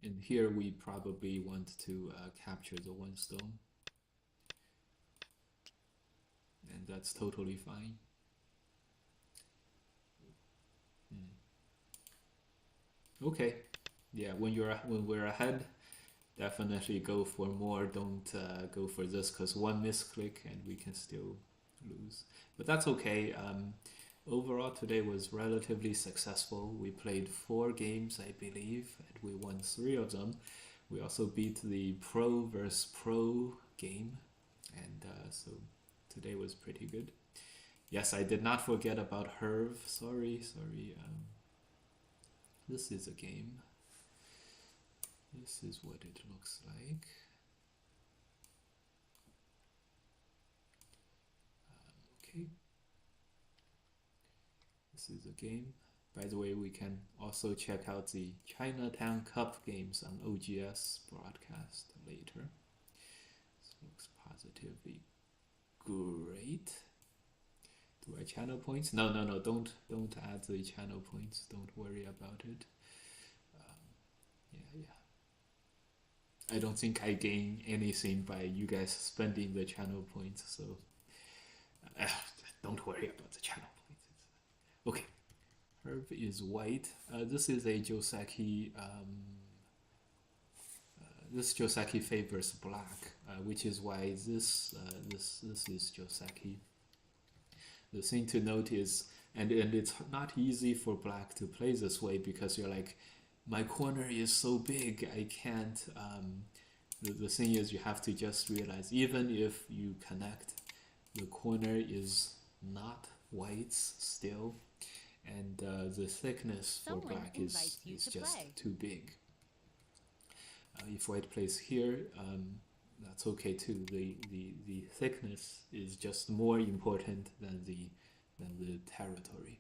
Speaker 2: And here we probably want to capture the one stone. And that's totally fine. Okay. Yeah, when we're ahead, definitely go for more. Don't go for this, because one misclick and we can still lose. But that's okay. Overall, today was relatively successful. We played 4 games, I believe, and we won 3 of them. We also beat the pro versus pro game, and so today was pretty good. Yes, I did not forget about Herv. Sorry. This is a game. This is what it looks like. Okay. This is a game. By the way, we can also check out the Chinatown Cup games on OGS broadcast later. This looks positively great. Do I channel points? No. Don't add the channel points. Don't worry about it. Yeah. I don't think I gain anything by you guys spending the channel points, so don't worry about the channel points. Okay. Herb is white. This is a Joseki. This Joseki favors black, which is why this is Joseki. The thing to note is, and it's not easy for black to play this way because you're like, my corner is so big, I can't. The thing is, you have to just realize, even if you connect, the corner is not white's still, and the thickness for black is just too big. If white plays here, that's okay too. The thickness is just more important than the territory.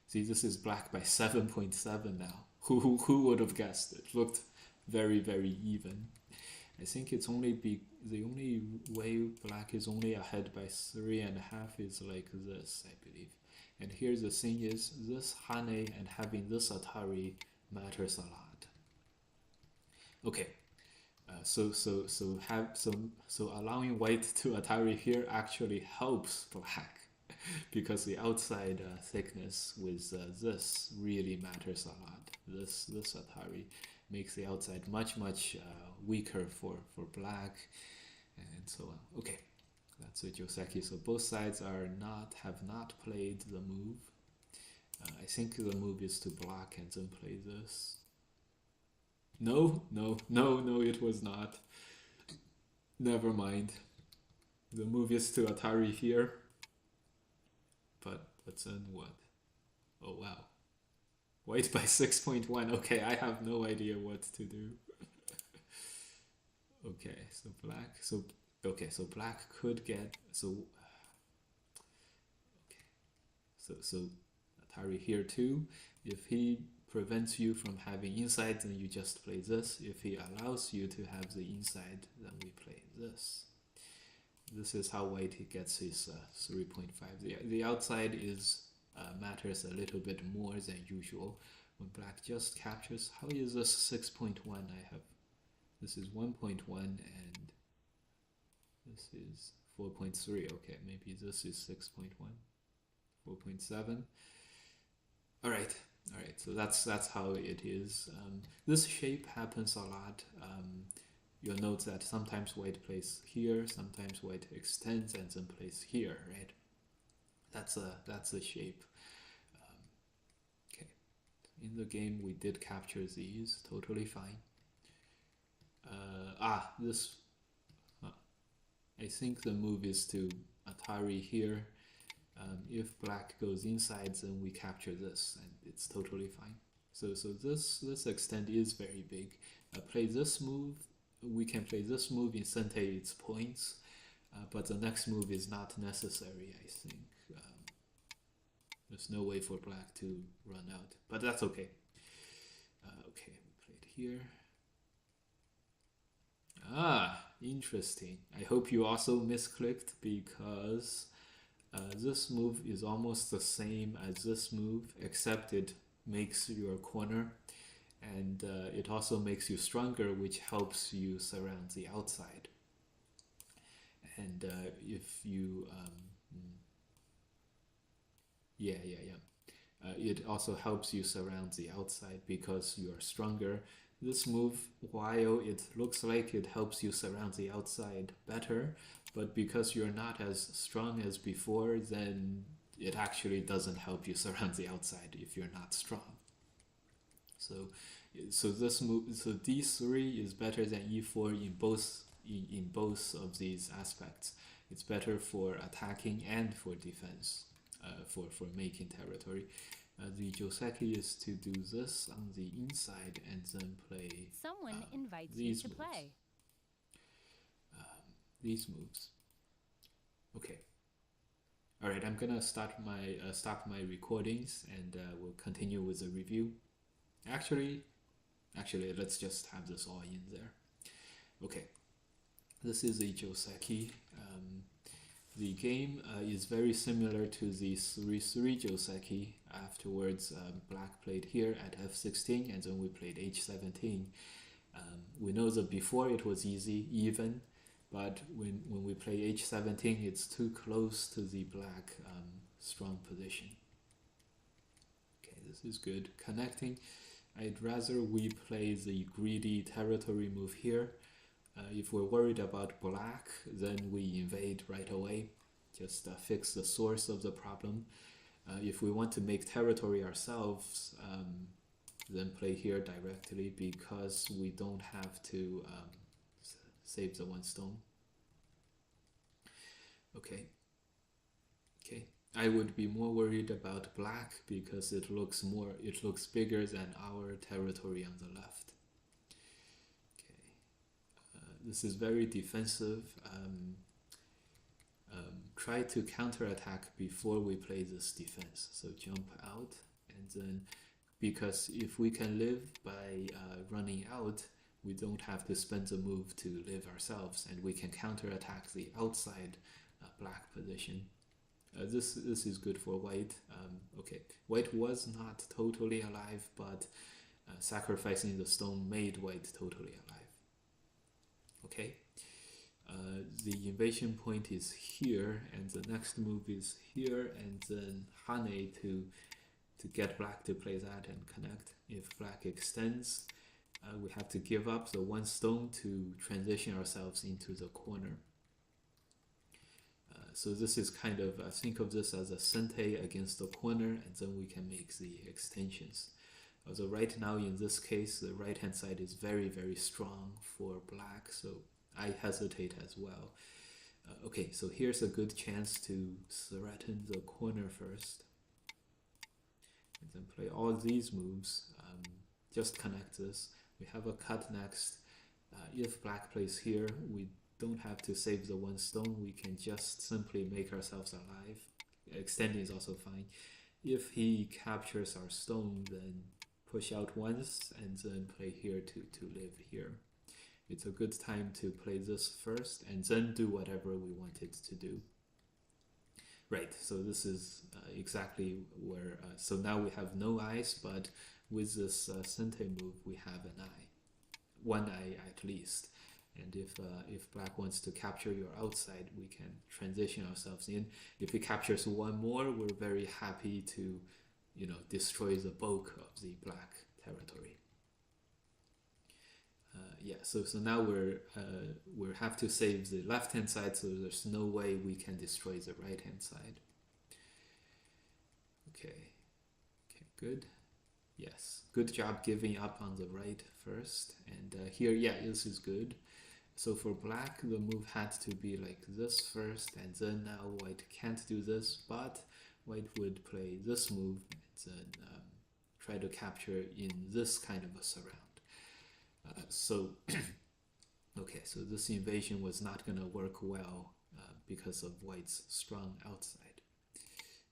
Speaker 2: See, this is black by 7.7 now. Who would have guessed? It looked very, very even. I think it's only the only way black is only ahead by 3.5 is like this, I believe. And here's the thing is, this Hane and having this Atari matters a lot. Okay, so allowing white to Atari here actually helps black because the outside thickness with this really matters a lot. This Atari makes the outside much weaker for black, and so on. Okay, that's a Joseki. So both sides have not played the move. I think the move is to block and then play this. No, it was not. Never mind. The move is to Atari here. But then what? Oh wow. White by 6.1. Okay, I have no idea what to do. Okay, so black. So black could get so Atari here too. If he prevents you from having inside, then you just play this. If he allows you to have the inside, then we play this. This is how white gets his 3.5. The outside is matters a little bit more than usual. When black just captures, how is this 6.1? I have this is 1.1 and this is 4.3. Okay, maybe this is 6.1, 4.7. All right. So that's how it is. This shape happens a lot. You'll note that sometimes white plays here, sometimes white extends and then plays here, right? That's a shape. Okay, in the game we did capture these, totally fine. This. I think the move is to Atari here. If black goes inside, then we capture this, and it's totally fine. So this extent is very big. Play this move. We can play this move in Sente its points, but the next move is not necessary, I think. There's no way for black to run out, but that's okay. Okay, we played here. Interesting. I hope you also misclicked because this move is almost the same as this move, except it makes your corner. And it also makes you stronger, which helps you surround the outside. And if you, it also helps you surround the outside because you are stronger. This move, while it looks like it helps you surround the outside better, but because you're not as strong as before, then it actually doesn't help you surround the outside if you're not strong. So this move, so d3 is better than e4 in both of these aspects. It's better for attacking and for defense, for making territory. The Joseki is to do this on the inside and then play.
Speaker 1: Someone invites you to
Speaker 2: moves.
Speaker 1: play.
Speaker 2: These moves. Okay. All right, I'm gonna stop my recordings and we'll continue with the review. Actually, let's just have this all in there. Okay, this is a Joseki. The game is very similar to the 3-3 Joseki. Afterwards, black played here at f16 and then we played h17. We know that before it was easy, even, but when we play h17, it's too close to the black strong position. Okay, this is good. Connecting. I'd rather we play the greedy territory move here. If we're worried about black, then we invade right away. Just fix the source of the problem. If we want to make territory ourselves, then play here directly because we don't have to save the one stone. Okay. I would be more worried about black because it looks bigger than our territory on the left. Okay. this is very defensive. Try to counterattack before we play this defense. So jump out, and then because if we can live by running out, we don't have to spend the move to live ourselves, and we can counterattack the outside black position. This is good for white. Okay, white was not totally alive, but sacrificing the stone made white totally alive. Okay, the invasion point is here, and the next move is here, and then Hane to get black to play that and connect. If black extends, we have to give up the one stone to transition ourselves into the corner. So this is kind of, think of this as a sente against the corner, and then we can make the extensions. So right now in this case, the right hand side is very, very strong for black, so I hesitate as well. Okay, so here's a good chance to threaten the corner first. And then play all these moves, just connect this. We have a cut next. If black plays here, we don't have to save the one stone, we can just simply make ourselves alive. Extending is also fine. If he captures our stone, then push out once and then play here to live here. It's a good time to play this first and then do whatever we wanted to do. Right, so this is exactly where, so now we have no eyes, but with this sente move we have an eye. One eye at least. And if black wants to capture your outside, we can transition ourselves in. If he captures one more, we're very happy to, destroy the bulk of the black territory. Yeah, so now we have to save the left hand side, so there's no way we can destroy the right hand side. Okay, good. Yes, good job giving up on the right first. And here, yeah, this is good. So for black, the move had to be like this first, and then now white can't do this, but white would play this move and then try to capture in this kind of a surround. Okay, so this invasion was not going to work well because of white's strong outside.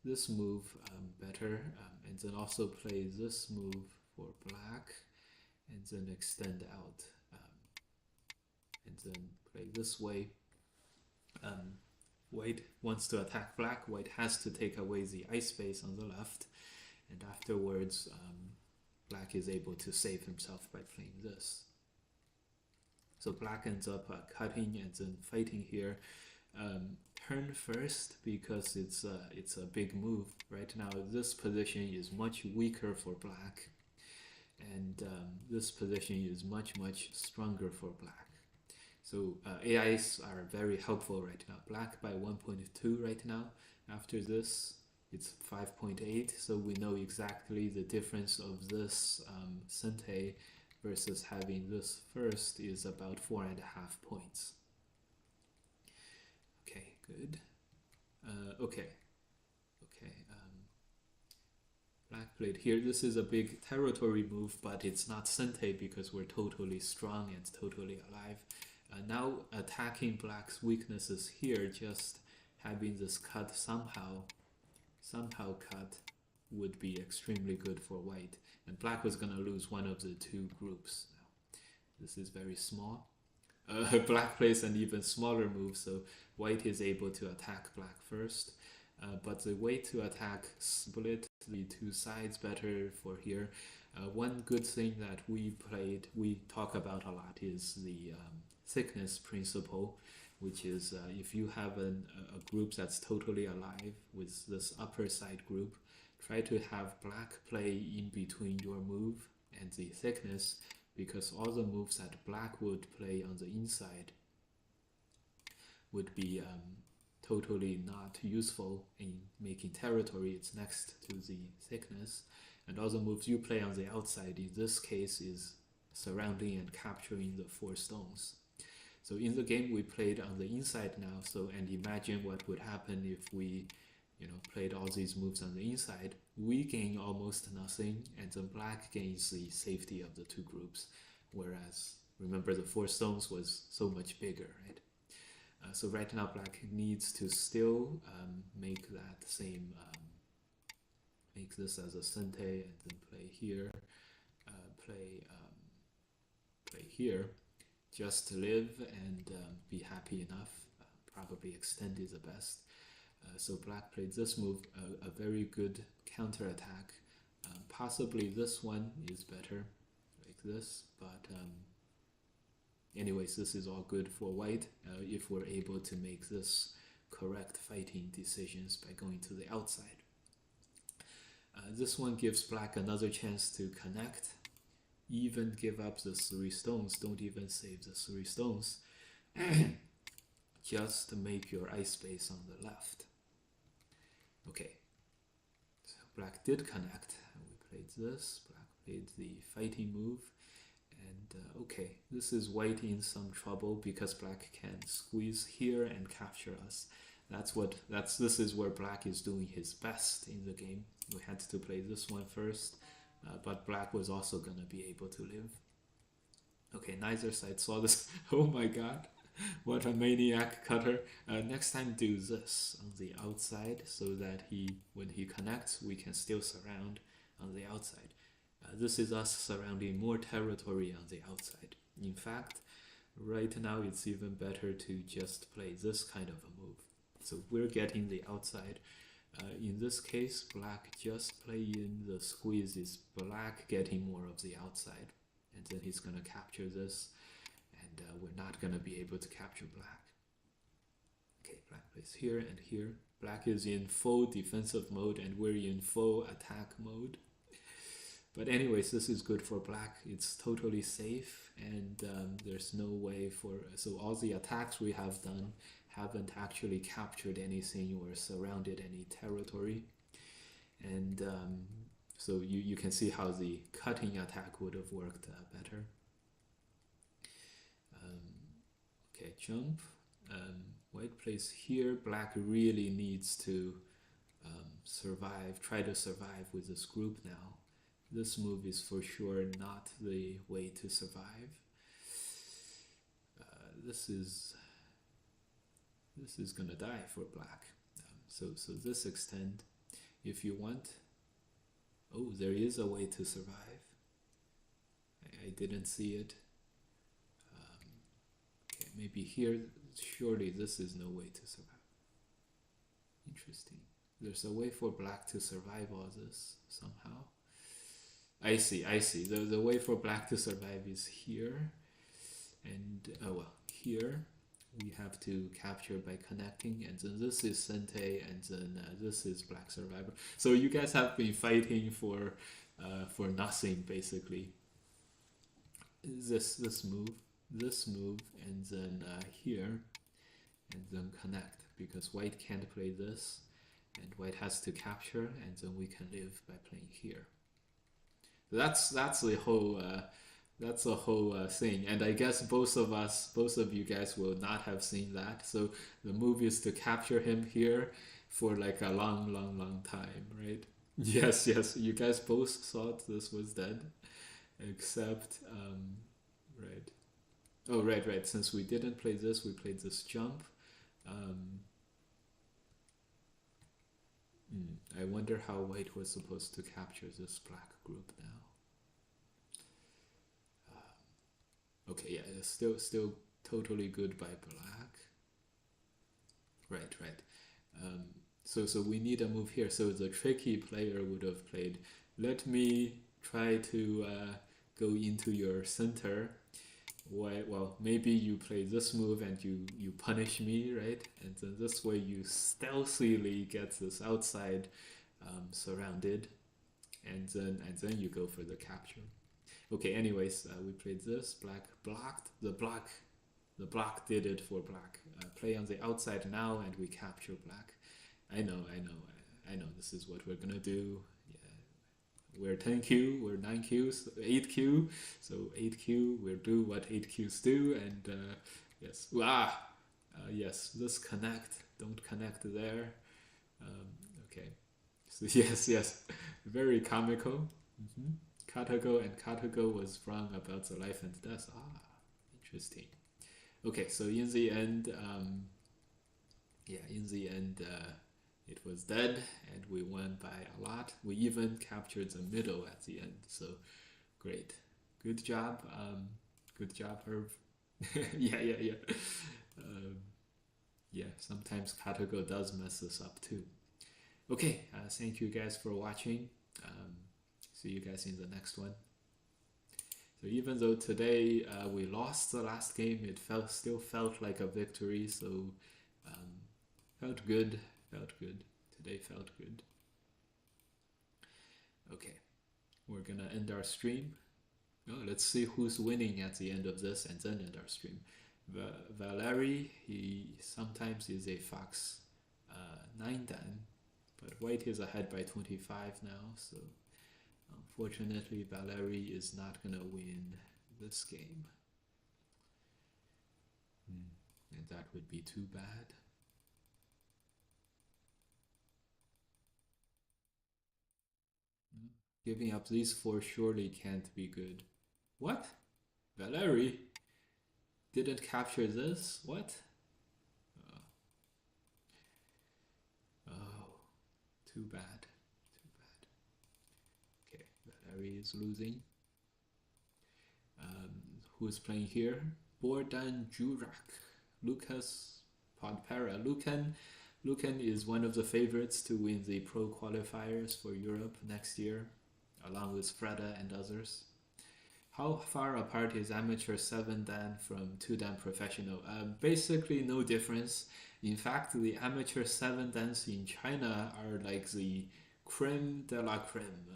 Speaker 2: This move better, and then also play this move for black, and then extend out, and then play this way. White wants to attack black, white has to take away the ice space on the left, and afterwards black is able to save himself by playing this. So black ends up cutting and then fighting here. Turn first because it's a big move. Right now this position is much weaker for black, and this position is much stronger for black. So AIs are very helpful right now. Black by 1.2 right now. After this it's 5.8, so we know exactly the difference of this sente versus having this first is about 4.5 points. Okay, good. Okay. Black played here. This is a big territory move, but it's not sente because we're totally strong and totally alive. Now attacking black's weaknesses here, just having this cut somehow cut would be extremely good for white. And black was going to lose one of the two groups now. This is very small. Black plays an even smaller move, so white is able to attack black first. But the way to attack split the two sides better for here. One good thing that we talk about a lot is the thickness principle, which is if you have a group that's totally alive with this upper side group, try to have black play in between your move and the thickness, because all the moves that black would play on the inside would be totally not useful in making territory. It's next to the thickness, and all the moves you play on the outside in this case is surrounding and capturing the 4 stones. So in the game we played on the inside now, and imagine what would happen if we played all these moves on the inside. We gain almost nothing, and then black gains the safety of the two groups, whereas remember the 4 stones was so much bigger, right? So right now black needs to still make that same, make this as a sente and then play here, play here, just to live and be happy enough. Probably extend is the best. So black played this move, a very good counter attack. Possibly this one is better, like this, but anyways, this is all good for white if we're able to make this correct fighting decisions by going to the outside. This one gives black another chance to connect, even give up the 3 stones, don't even save the 3 stones, just make your ice space on the left. Okay, so black did connect, we played this, black played the fighting move, and okay, this is white in some trouble because black can squeeze here and capture us. This is where black is doing his best in the game. We had to play this one first, but black was also gonna be able to live. Okay, neither side saw this. Oh my god, what a maniac cutter. Next time do this on the outside so that when he connects, we can still surround on the outside. This is us surrounding more territory on the outside. In fact, right now it's even better to just play this kind of a move. So we're getting the outside. In this case, black just playing the squeeze is black getting more of the outside. And then he's going to capture this, and we're not going to be able to capture black. Okay, black plays here and here. Black is in full defensive mode, and we're in full attack mode. But anyways, this is good for black. It's totally safe, and there's no way for... So all the attacks we have done haven't actually captured anything or surrounded any territory. And so you can see how the cutting attack would have worked better. Okay, jump. White plays here. Black really needs to survive, try to survive with this group now. This move is for sure not the way to survive. This is gonna die for black. So this extend, if you want. Oh, there is a way to survive. I didn't see it. Okay, maybe here. Surely this is no way to survive. Interesting. There's a way for black to survive all this somehow. I see. The way for black to survive is here. And, oh well, here we have to capture by connecting, and then this is Sente, and then this is black survivor. So you guys have been fighting for nothing, basically. This move, and then here, and then connect, because white can't play this, and white has to capture, and then we can live by playing here. That's the whole thing, and I guess both of you guys will not have seen that. So the move is to capture him here for like a long time, right? Yes, you guys both thought this was dead, except right. Oh, right. Since we didn't play this, we played this jump. I wonder how white was supposed to capture this black group now. Okay, yeah, it's still totally good by black. Right. So we need a move here. So the tricky player would have played, let me try to go into your center. Well, maybe you play this move and you punish me, right? And then this way you stealthily get this outside surrounded, and then you go for the capture. Okay, anyways, we played this. Black blocked. The block did it for black. Play on the outside now, and we capture black. I know. This is what we're gonna do. Yeah. We're 10Q, we're 9Q, 8Q. So 8Q, we'll do what 8Qs do, and yes. Yes, this connect. Don't connect there. Okay. So yes. Very comical. Katago was wrong about the life and death. Interesting. Okay, so in the end, it was dead, and we won by a lot. We even captured the middle at the end. So great, good job, Herb. Yeah. Um, yeah, sometimes Pairgo does mess us up too. Okay, thank you guys for watching. See you guys in the next one. So even though today we lost the last game, it still felt like a victory. So felt good. Today felt good. Okay, we're gonna end our stream. Oh, let's see who's winning at the end of this, and then end our stream. Valerie, he sometimes is a fox 9 dan, but white is ahead by 25 now. So unfortunately, Valerie is not gonna win this game. And that would be too bad. Giving up these 4 surely can't be good. What? Valerie didn't capture this? What? Oh, too bad. Okay, Valerie is losing. Who's playing here? Bordan Jurak. Lucas Podpera. Lucan is one of the favorites to win the pro qualifiers for Europe next year, along with Freda and others. How far apart is amateur 7 dan from 2 dan professional? Basically no difference. In fact, the amateur 7 dans in China are like the creme de la creme.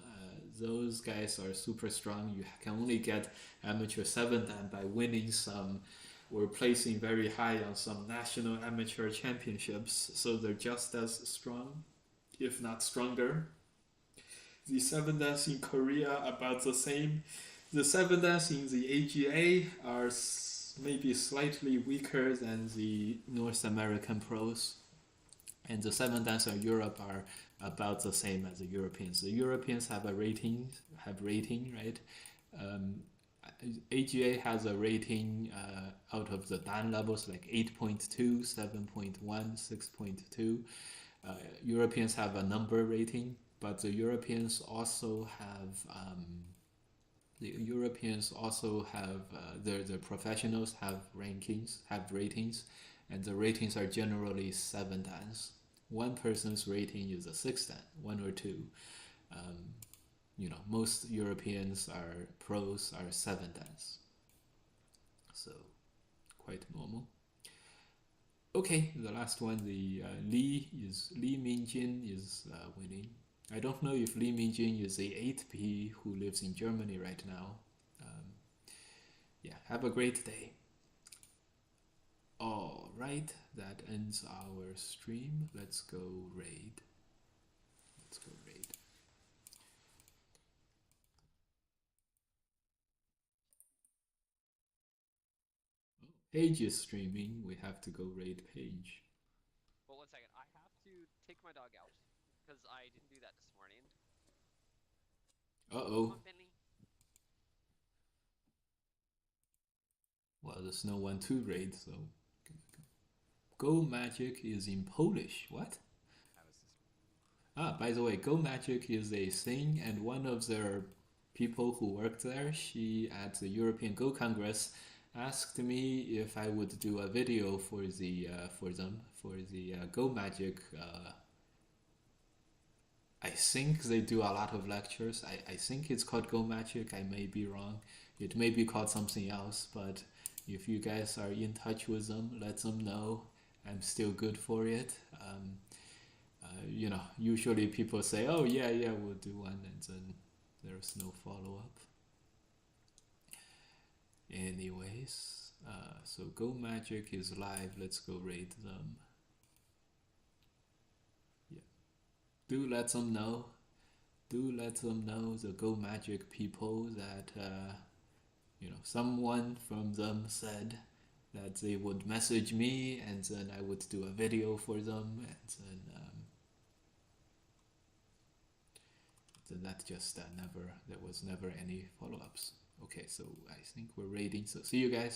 Speaker 2: Those guys are super strong. You can only get amateur 7 dan by winning some or placing very high on some national amateur championships. So they're just as strong, if not stronger. The 7 dans in Korea about the same. The 7 dans in the AGA are maybe slightly weaker than the North American pros. And the 7 dans in Europe are about the same as the Europeans. The Europeans have rating, right? AGA has a rating out of the dan levels like 8.2, 7.1, 6.2. Europeans have a number rating, but the Europeans also have the professionals have ratings, and the ratings are generally 7 dans. One person's rating is a 6 dan, 1 or 2. Most Europeans pros are 7 dans, so quite normal. Okay, the last one, the Li Mingjin is winning. I don't know if Li Mingjin is the 8P who lives in Germany right now. Yeah, have a great day. All right, that ends our stream. Let's go raid. Paige is streaming. We have to go raid Paige.
Speaker 3: Well, 1 second. I have to take my dog out because I didn't do that this morning.
Speaker 2: Uh-oh.
Speaker 3: Come on, Bentley.
Speaker 2: Well, there's no one to raid, so... Go Magic is in Polish. What? By the way, Go Magic is a thing, and one of their people who worked there, she at the European Go Congress, asked me if I would do a video for the Go Magic. I think they do a lot of lectures. I think it's called Go Magic. I may be wrong. It may be called something else, but if you guys are in touch with them, let them know. I'm still good for it. Usually people say, oh yeah, we'll do one, and then there's no follow-up. Anyways, so Go Magic is live. Let's go raid them. Yeah, do let them know. The Go Magic people that someone from them said that they would message me, and then I would do a video for them, and then that just there was never any follow-ups. Okay, so I think we're raiding, so see you guys.